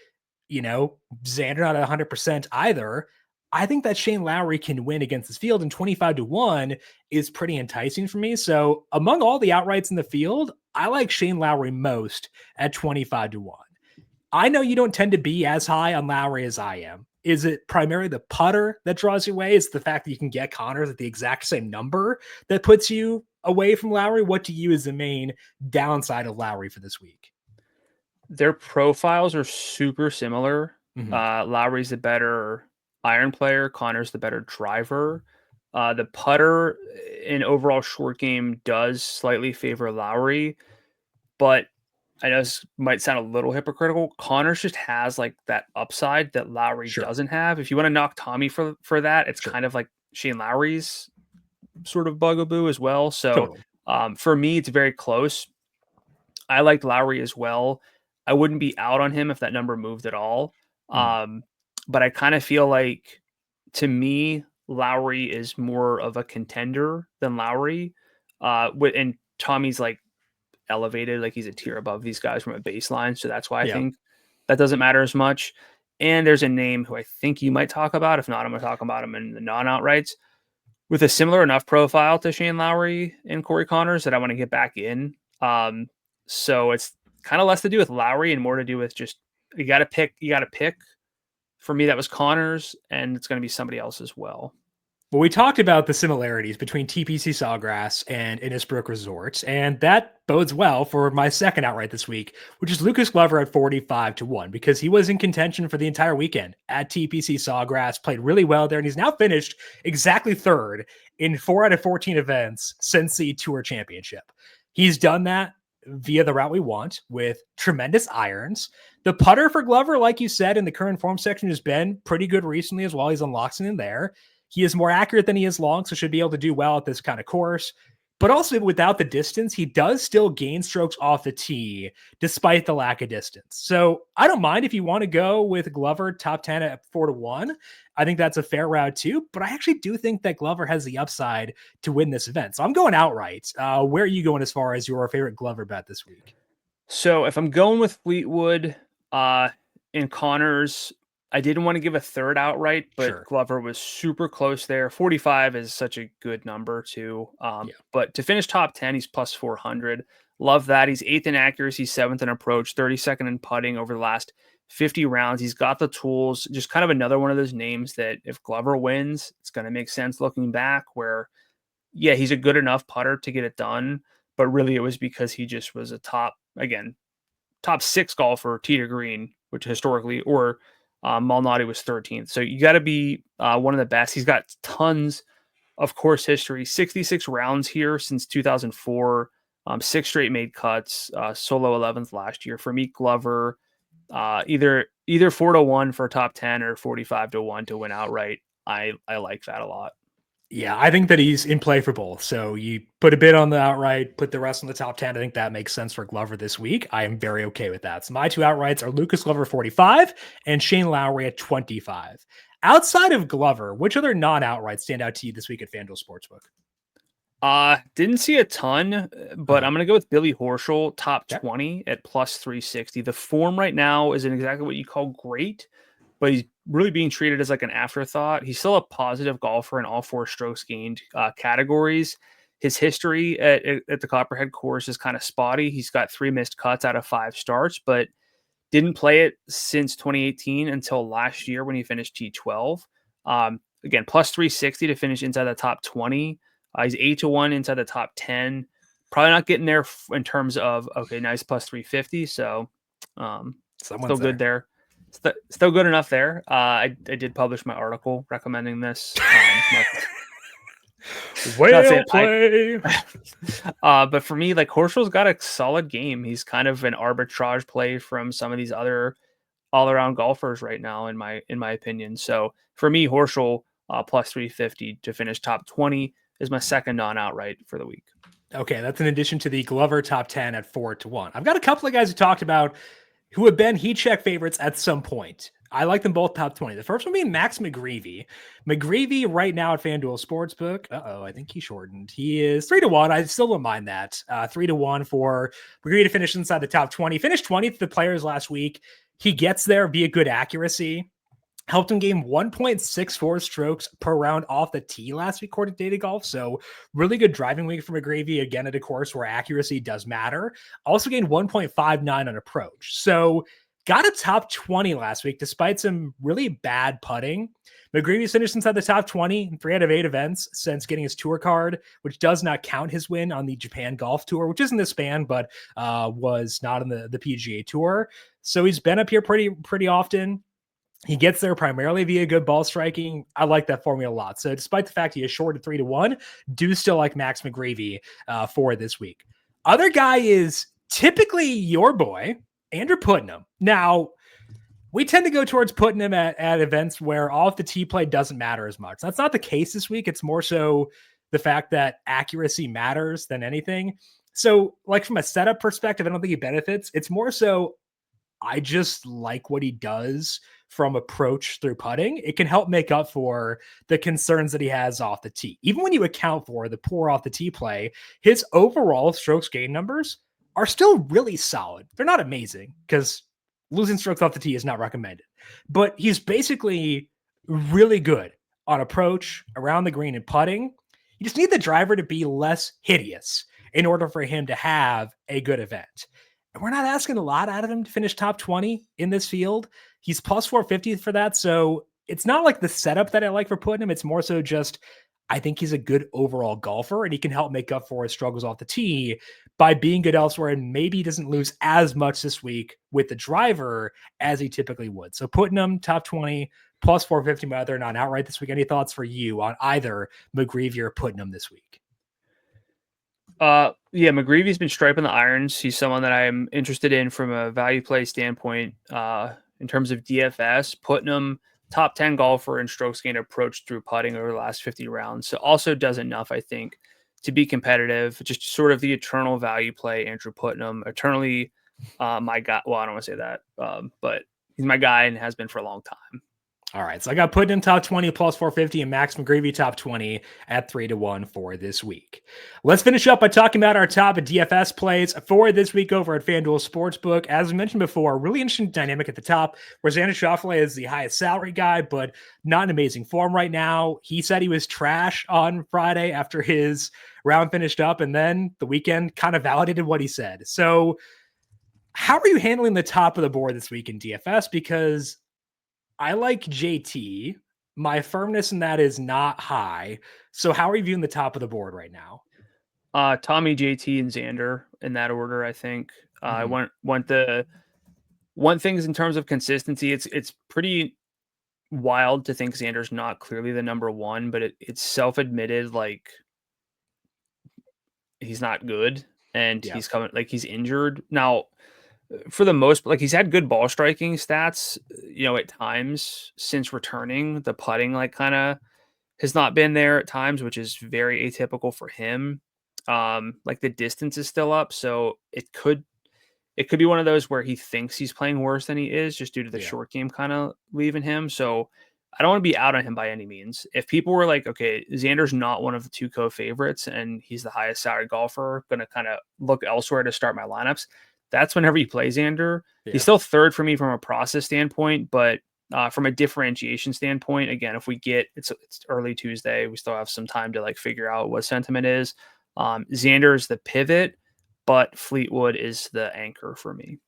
You know, Xander not at 100% either. I think that Shane Lowry can win against this field, and 25-1 is pretty enticing for me. So among all the outrights in the field, I like Shane Lowry most at 25-1. I know you don't tend to be as high on Lowry as I am. Is it primarily the putter that draws you away? Is the fact that you can get Connors at the exact same number that puts you away from Lowry? What to you is the main downside of Lowry for this week? Their profiles are super similar. Mm-hmm. Lowry's the better iron player. Connors the better driver. The putter in overall short game does slightly favor Lowry, but I know this might sound a little hypocritical. Connors just has like that upside that Lowry doesn't have. If you want to knock Tommy for that, it's kind of like Shane Lowry's sort of bugaboo as well. So for me, it's very close. I liked Lowry as well. I wouldn't be out on him if that number moved at all. But I kind of feel like, to me, Lowry is more of a contender than Lowry. And Tommy's like elevated, like he's a tier above these guys from a baseline. So that's why I think that doesn't matter as much. And there's a name who I think you might talk about. If not, I'm going to talk about him in the non-outrights. with a similar enough profile to Shane Lowry and Corey Connors that I want to get back in. So it's kind of less to do with Lowry and more to do with just you got to pick. For me, that was Connors, and it's going to be somebody else as well. Well, we talked about the similarities between TPC Sawgrass and Innisbrook Resort, and that bodes well for my second outright this week, which is Lucas Glover at 45-1, because he was in contention for the entire weekend at TPC Sawgrass, played really well there, and he's now finished exactly third in 4 out of 14 events since the Tour Championship. He's done that via the route we want with tremendous irons. The putter for Glover, like you said, in the current form section has been pretty good recently as well. He's unlocking in there. He is more accurate than he is long, so should be able to do well at this kind of course. But also without the distance, he does still gain strokes off the tee despite the lack of distance. So I don't mind if you want to go with Glover top 10 at 4-1. I think that's a fair route too, but I actually do think that Glover has the upside to win this event. So I'm going outright. Where are you going as far as your favorite Glover bet this week? So if I'm going with Fleetwood and Connors, I didn't want to give a third outright, but sure. Glover was super close there. 45 is such a good number too. But to finish top 10, he's plus 400. Love that. He's 8th in accuracy, 7th in approach, 32nd in putting over the last 50 rounds. He's got the tools. Just kind of another one of those names that if Glover wins, it's going to make sense looking back where, yeah, he's a good enough putter to get it done. But really it was because he just was a top 6 golfer, tee to green, which historically, or Malnati was 13th. So you got to be one of the best. He's got tons of course history, 66 rounds here since 2004, 6 straight made cuts, solo 11th last year. For me, Glover, either 4-1 for top 10 or 45-1 to win outright. I like that a lot. Yeah, I think that he's in play for both. So you put a bid on the outright, put the rest on the top 10. I think that makes sense for Glover this week. I am very okay with that. So my two outrights are Lucas Glover 45 and Shane Lowry at 25. Outside of Glover, which other non-outrights stand out to you this week at FanDuel Sportsbook? Didn't see a ton, but I'm going to go with Billy Horschel, top 20 at plus 360. The form right now isn't exactly what you call great, but he's really being treated as like an afterthought. He's still a positive golfer in all 4 strokes gained categories. His history at the Copperhead Course is kind of spotty. He's got 3 missed cuts out of 5 starts, but didn't play it since 2018 until last year when he finished T12. Again, plus 360 to finish inside the top 20. He's 8-1 inside the top 10. Probably not getting there in terms of, okay, nice plus 350. So still good there. Still good enough there. I did publish my article recommending this. Well play. But for me, like Horschel's got a solid game. He's kind of an arbitrage play from some of these other all-around golfers right now, in my opinion. So for me, Horschel plus 350 to finish top 20 is my second non-outright for the week. Okay, that's in addition to the Glover top 10 at 4-1. I've got a couple of guys who talked about who have been heat check favorites at some point. I like them both top 20. The first one being Max McGreevy. McGreevy right now at FanDuel Sportsbook. I think he shortened. He is 3-1. I still don't mind that. 3-1 for McGreevy to finish inside the top 20. Finished 20th the players last week. He gets there via good accuracy. Helped him gain 1.64 strokes per round off the tee last week, according to Data Golf. So really good driving week for McGreevy, again, at a course where accuracy does matter. Also gained 1.59 on approach. So got a top 20 last week, despite some really bad putting. McGreevy's finished inside the top 20 in 3 out of 8 events since getting his tour card, which does not count his win on the Japan Golf Tour, which isn't this span, but was not on the PGA Tour. So he's been up here pretty often. He gets there primarily via good ball striking. I like that formula a lot. So despite the fact he is short at 3-1, do still like Max McGreevy for this week. Other guy is typically your boy, Andrew Putnam. Now, we tend to go towards putting him at events where off the tee play doesn't matter as much. That's not the case this week. It's more so the fact that accuracy matters than anything. So like from a setup perspective, I don't think he benefits. It's more so I just like what he does from approach through putting. It can help make up for the concerns that he has off the tee. Even when you account for the poor off the tee play, his overall strokes gain numbers are still really solid. They're not amazing because losing strokes off the tee is not recommended, but he's basically really good on approach, around the green, and putting. You just need the driver to be less hideous in order for him to have a good event. And we're not asking a lot out of him to finish top 20 in this field. He's plus 450 for that. So it's not like the setup that I like for putting him. It's more so just, I think he's a good overall golfer and he can help make up for his struggles off the tee by being good elsewhere. And maybe he doesn't lose as much this week with the driver as he typically would. So putting him top 20 plus 450, whether or not outright this week. Any thoughts for you on either McGreevy or Putnam this week? Yeah, McGreevy's been striping the irons. He's someone that I'm interested in from a value play standpoint. In terms of DFS, Putnam, top 10 golfer in strokes gained approach through putting over the last 50 rounds. So also does enough, I think, to be competitive. Just sort of the eternal value play, Andrew Putnam, eternally my guy. Well, I don't want to say that, but he's my guy and has been for a long time. All right, so I got Putnam top 20 plus 450 and Max McGreevy top 20 at 3-1 for this week. Let's finish up by talking about our top DFS plays for this week over at FanDuel Sportsbook. As we mentioned before, really interesting dynamic at the top, where Xander Schauffele is the highest salary guy, but not in amazing form right now. He said he was trash on Friday after his round finished up, and then the weekend kind of validated what he said. So how are you handling the top of the board this week in DFS? Because I like JT. My firmness in that is not high. So how are you viewing the top of the board right now? Tommy, JT, and Xander in that order, I think. I want things in terms of consistency. It's pretty wild to think Xander's not clearly the number one, but it's self-admitted like he's not good and he's coming like he's injured. Now, for the most, like he's had good ball striking stats, at times since returning. The putting like kind of has not been there at times, which is very atypical for him. Like the distance is still up, so it could be one of those where he thinks he's playing worse than he is just due to the short game kind of leaving him. So I don't want to be out on him by any means. If people were like, okay, Xander's not one of the two co-favorites and he's the highest salary golfer, going to kind of look elsewhere to start my lineups, that's whenever you play Xander. Yeah. He's still third for me from a process standpoint, but from a differentiation standpoint, again, if we get it's early Tuesday, we still have some time to like figure out what sentiment is. Xander is the pivot, but Fleetwood is the anchor for me.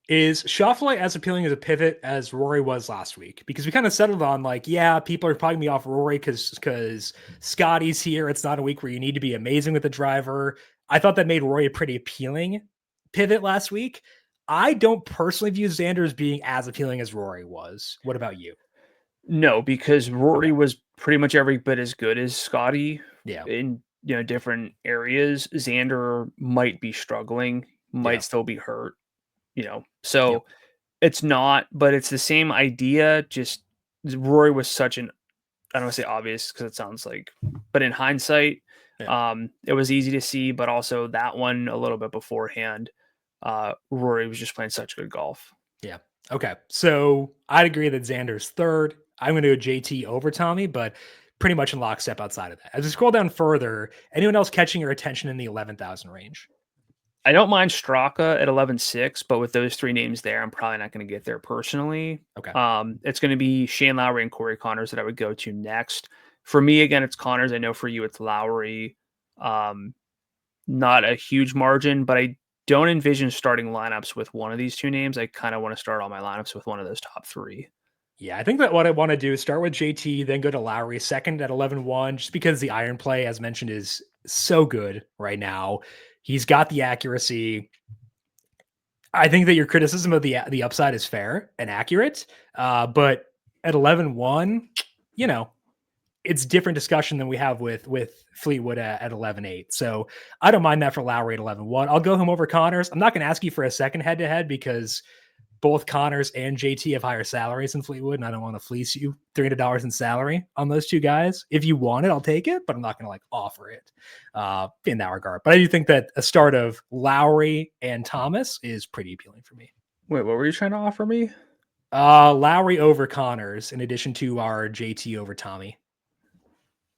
Is Schauffele as appealing as a pivot as Rory was last week? Because we kind of settled on like, yeah, people are probably going to be off Rory because Scotty's here. It's not a week where you need to be amazing with the driver. I thought that made Rory a pretty appealing pivot last week. I don't personally view Xander as being as appealing as Rory was. What about you? No, because Rory was pretty much every bit as good as Scotty in different areas. Xander might be struggling, might still be hurt, so it's not, but it's the same idea. Just Rory was such an, I don't want to say obvious because it sounds like, but in hindsight, it was easy to see, but also that one a little bit beforehand, Rory was just playing such good golf. Yeah. Okay. So I'd agree that Xander's third. I'm going to go JT over Tommy, but pretty much in lockstep outside of that. As we scroll down further, anyone else catching your attention in the 11,000 range? I don't mind Straka at 11.6, but with those three names there, I'm probably not going to get there personally. Okay. It's going to be Shane Lowry and Corey Connors that I would go to next. For me, again, it's Connors. I know for you, it's Lowry. Not a huge margin, but I don't envision starting lineups with one of these two names. I kind of want to start all my lineups with one of those top three. Yeah, I think that what I want to do is start with JT, then go to Lowry second at 11-1, just because the iron play, as mentioned, is so good right now. He's got the accuracy. I think that your criticism of the upside is fair and accurate, but at 11-1, it's different discussion than we have with Fleetwood at 11-8. So I don't mind that for Lowry at 11-1. I'll go him over Connors. I'm not going to ask you for a second head-to-head because both Connors and JT have higher salaries than Fleetwood, and I don't want to fleece you $300 in salary on those two guys. If you want it, I'll take it, but I'm not going to offer it in that regard. But I do think that a start of Lowry and Thomas is pretty appealing for me. Wait, what were you trying to offer me? Lowry over Connors in addition to our JT over Tommy.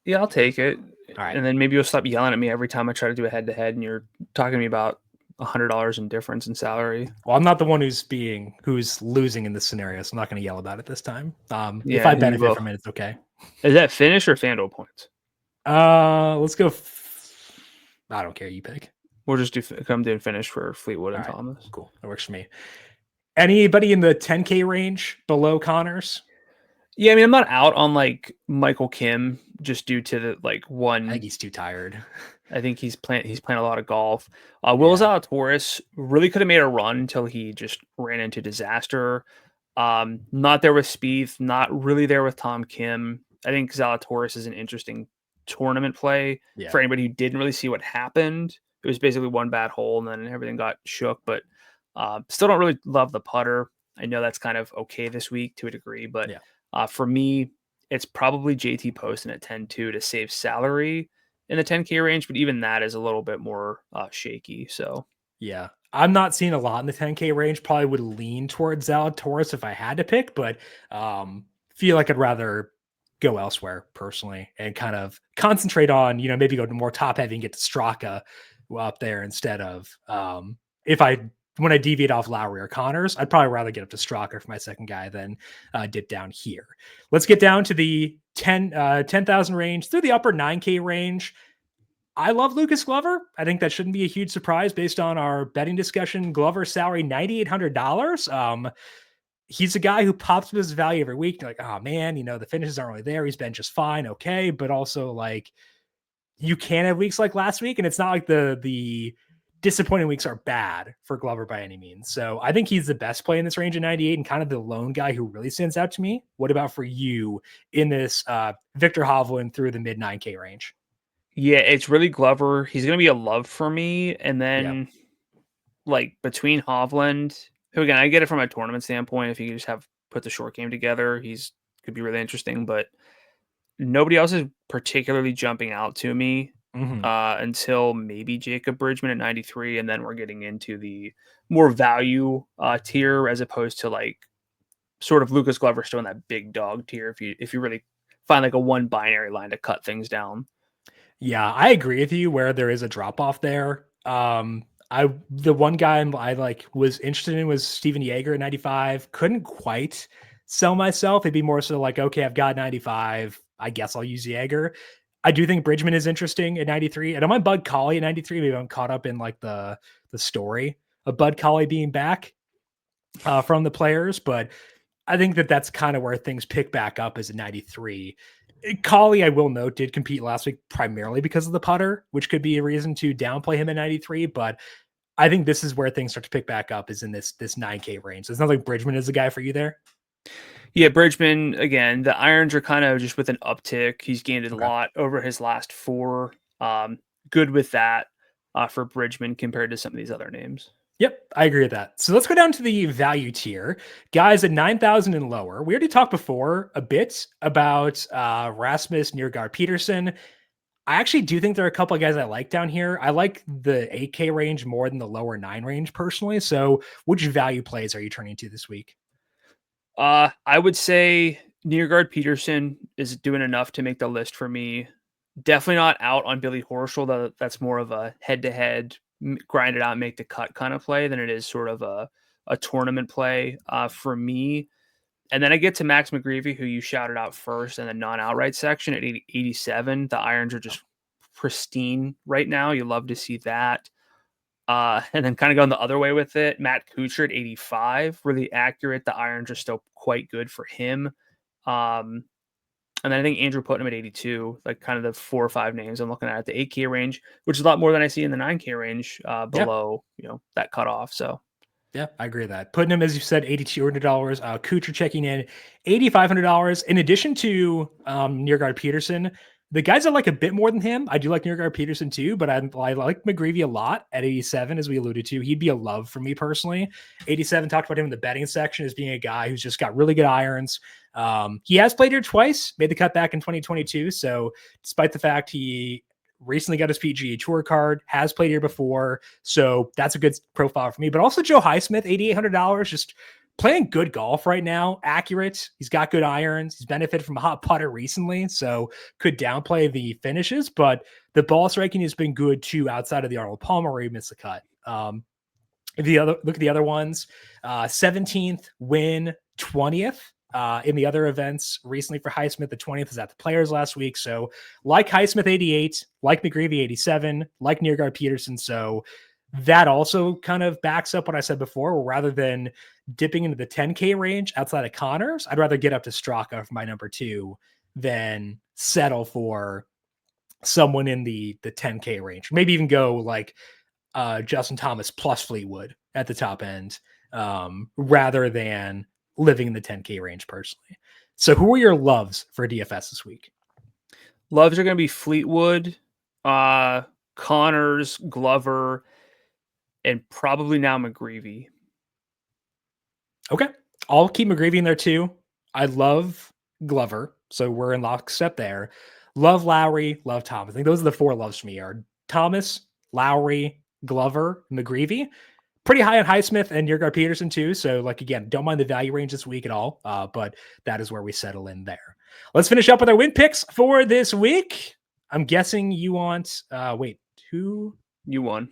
Yeah, I'll take it. All right. And then maybe you'll stop yelling at me every time I try to do a head-to-head and you're talking to me about $100 in difference in salary. Well, I'm not the one who's losing in this scenario, so I'm not going to yell about it this time. If I benefit from it, it's okay. Is that finish or FanDuel points? Let's go. I don't care. You pick. We'll just come to and finish for Fleetwood All and right, Thomas. cool. That works for me. Anybody in the 10K range below Connors? Yeah, I mean, I'm not out on like Michael Kim just due to the like one. I think he's too tired. I think he's playing a lot of golf. Will Zalatoris really could have made a run until he just ran into disaster. Not there with Spieth, not really there with Tom Kim. I think Zalatoris is an interesting tournament play for anybody who didn't really see what happened. It was basically one bad hole and then everything got shook, but still don't really love the putter. I know that's kind of okay this week to a degree, but for me, it's probably JT Poston at 10-2 to save salary in the 10K range, but even that is a little bit more shaky. So yeah, I'm not seeing a lot in the 10K range. Probably would lean towards Zalatoris if I had to pick, but feel like I'd rather go elsewhere personally and kind of concentrate on, maybe go to more top heavy and get to Straka up there instead of when I deviate off Lowry or Connors, I'd probably rather get up to Straka for my second guy than dip down here. Let's get down to the 10,000 range through the upper 9K range. I love Lucas Glover. I think that shouldn't be a huge surprise based on our betting discussion. Glover's salary, $9,800. He's a guy who pops up his value every week. You're like, oh man, the finishes aren't really there. He's been just fine. Okay. But also like you can have weeks like last week. And it's not like the disappointing weeks are bad for Glover by any means. So I think he's the best play in this range of 98 and kind of the lone guy who really stands out to me. What about for you in this Victor Hovland through the mid 9K range? Yeah, it's really Glover. He's going to be a love for me. And then like between Hovland, who again, I get it from a tournament standpoint. If you just put the short game together, could be really interesting, but nobody else is particularly jumping out to me until maybe Jacob Bridgman at 93. And then we're getting into the more value tier as opposed to like sort of Lucas Glover still in that big dog tier. If you really find like a one binary line to cut things down. Yeah, I agree with you where there is a drop off there. The one guy I like was interested in was Steven Yeager at 95. Couldn't quite sell myself. It'd be more so like, okay, I've got 95. I guess I'll use Yeager. I do think Bridgman is interesting at 93. I don't mind Bud Colley at 93. Maybe I'm caught up in like the story of Bud Colley being back from the players, but I think that's kind of where things pick back up is at 93. Colley, I will note, did compete last week primarily because of the putter, which could be a reason to downplay him at 93. But I think this is where things start to pick back up is in this 9K range. So it's not like Bridgman is the guy for you there. Yeah, Bridgman, again, the irons are kind of just with an uptick. He's gained a lot over his last 4. Good with that for Bridgman compared to some of these other names. Yep, I agree with that. So let's go down to the value tier. Guys at 9,000 and lower. We already talked before a bit about Rasmus Nørgaard Peterson. I actually do think there are a couple of guys I like down here. I like the 8K range more than the lower 9 range personally. So which value plays are you turning to this week? I would say Nørgaard Peterson is doing enough to make the list for me. Definitely not out on Billy Horschel. Though that's more of a head-to-head, grind it out, make the cut kind of play than it is sort of a tournament play for me. And then I get to Max McGreevy, who you shouted out first in the non-outright section at 87. The irons are just pristine right now. You love to see that. And then kind of going the other way with it, Matt Kuchar at 85, really accurate. The irons are still quite good for him. And then I think Andrew Putnam at 82, like kind of the 4 or 5 names I'm looking at the 8K range, which is a lot more than I see in the 9K range below, that cutoff. So. Yeah, I agree with that. Putnam, as you said, $8,200. Kuchar checking in $8,500. In addition to Nørgaard Peterson, the guys that like a bit more than him, I do like Nørgaard Peterson too, but I like McGreevy a lot at 87, as we alluded to. He'd be a love for me personally. 87, talked about him in the betting section as being a guy who's just got really good irons. He has played here twice, made the cut back in 2022. So despite the fact he recently got his PGA Tour card, has played here before. So that's a good profile for me. But also Joe Highsmith, $8,800, just playing good golf right now, accurate. He's got good irons. He's benefited from a hot putter recently, so could downplay the finishes, but the ball striking has been good too outside of the Arnold Palmer where he missed the cut. Look at the other ones, 17th, win 20th. in the other events recently for Highsmith. The 20th was at the Players last week. So like Highsmith 88, like McGreevy 87, like Nearguard Peterson. So that also kind of backs up what I said before, where rather than dipping into the 10K range outside of Connors, I'd rather get up to Straka for my number 2 than settle for someone in the 10K range. Maybe even go like Justin Thomas plus Fleetwood at the top end, rather than living in the 10K range personally. So who are your loves for DFS this week? Loves are going to be Fleetwood, Connors, Glover, and probably now McGreevy. Okay. I'll keep McGreevy in there too. I love Glover, so we're in lockstep there. Love Lowry, love Thomas. I think those are the 4 loves for me are Thomas, Lowry, Glover, McGreevy. Pretty high on Highsmith and Nearguard Peterson too. So like, again, don't mind the value range this week at all. But that is where we settle in there. Let's finish up with our win picks for this week. I'm guessing you want, who? You won.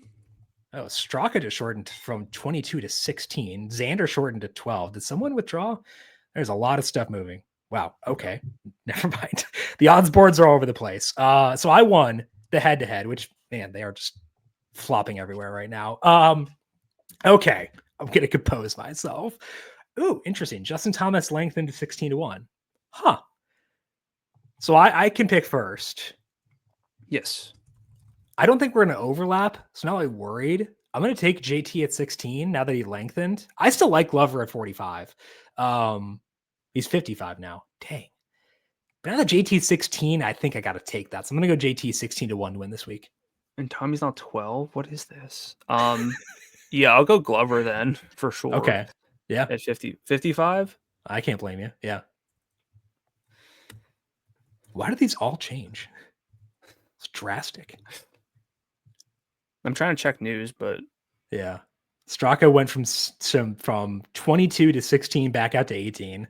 Oh, Straka just shortened from 22 to 16. Xander shortened to 12. Did someone withdraw? There's a lot of stuff moving. Wow. Okay. Never mind. The odds boards are all over the place. So I won the head-to-head, which, man, they are just flopping everywhere right now. Okay. I'm going to compose myself. Ooh, interesting. Justin Thomas lengthened to 16 to 1. Huh. So I can pick first. Yes. I don't think we're going to overlap, so now I'm worried. I'm going to take JT at 16 now that he lengthened. I still like Glover at 45. He's 55 now. Dang. But now that JT's 16, I think I got to take that. So I'm going to go JT 16 to 1 to win this week. And Tommy's not 12. What is this? Yeah, I'll go Glover then for sure. Okay. Yeah. At 55. I can't blame you. Yeah. Why do these all change? It's drastic. I'm trying to check news, but yeah, Straka went from 22 to 16 back out to 18.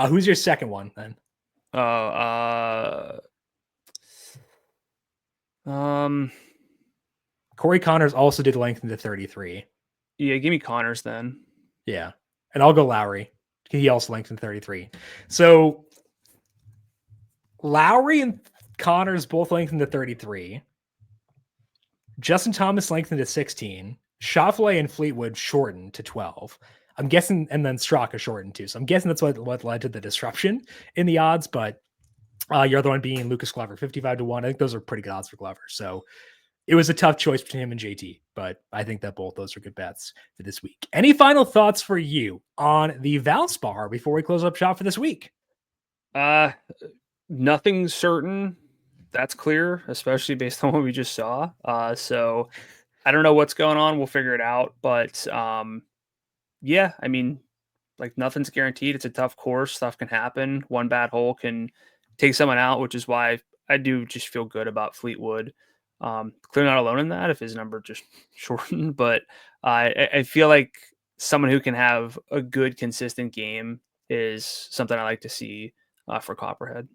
Who's your second one then? Corey Connors also did lengthen to 33. Yeah, give me Connors then. Yeah, and I'll go Lowry. He also lengthened 33. So Lowry and Connors both lengthened to 33. Justin Thomas lengthened to 16. Schauffele and Fleetwood shortened to 12. I'm guessing, and then Straka shortened too. So I'm guessing that's what led to the disruption in the odds. But your other one being Lucas Glover, 55 to 1. I think those are pretty good odds for Glover. So it was a tough choice between him and JT, but I think that both those are good bets for this week. Any final thoughts for you on the Valspar before we close up shop for this week? Nothing certain. That's clear, especially based on what we just saw. So I don't know what's going on. We'll figure it out. But yeah, I mean, like nothing's guaranteed. It's a tough course. Stuff can happen. One bad hole can take someone out, which is why I do just feel good about Fleetwood. Clearly not alone in that if his number just shortened. But I feel like someone who can have a good, consistent game is something I like to see for Copperhead.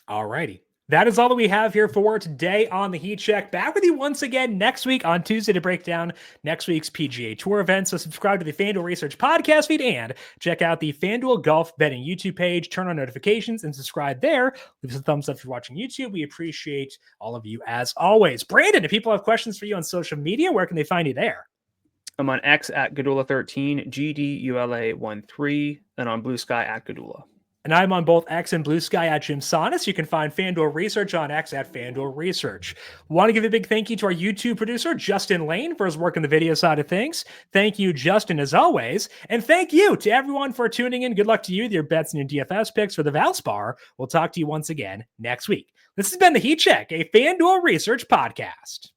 All righty. That is all that we have here for today on the Heat Check. Back with you once again next week on Tuesday to break down next week's PGA Tour event. So subscribe to the FanDuel Research Podcast feed and check out the FanDuel Golf Betting YouTube page. Turn on notifications and subscribe there. Leave us a thumbs up if you're watching YouTube. We appreciate all of you as always. Brandon, if people have questions for you on social media, where can they find you there? I'm on X at Gdula13, GDULA13, and on Blue Sky at Gdula. And I'm on both X and Blue Sky at JimSannes. You can find FanDuel Research on X at FanDuel Research. Want to give a big thank you to our YouTube producer, Justin Lane, for his work on the video side of things. Thank you, Justin, as always. And thank you to everyone for tuning in. Good luck to you with your bets and your DFS picks for the Valspar. We'll talk to you once again next week. This has been the Heat Check, a FanDuel Research podcast.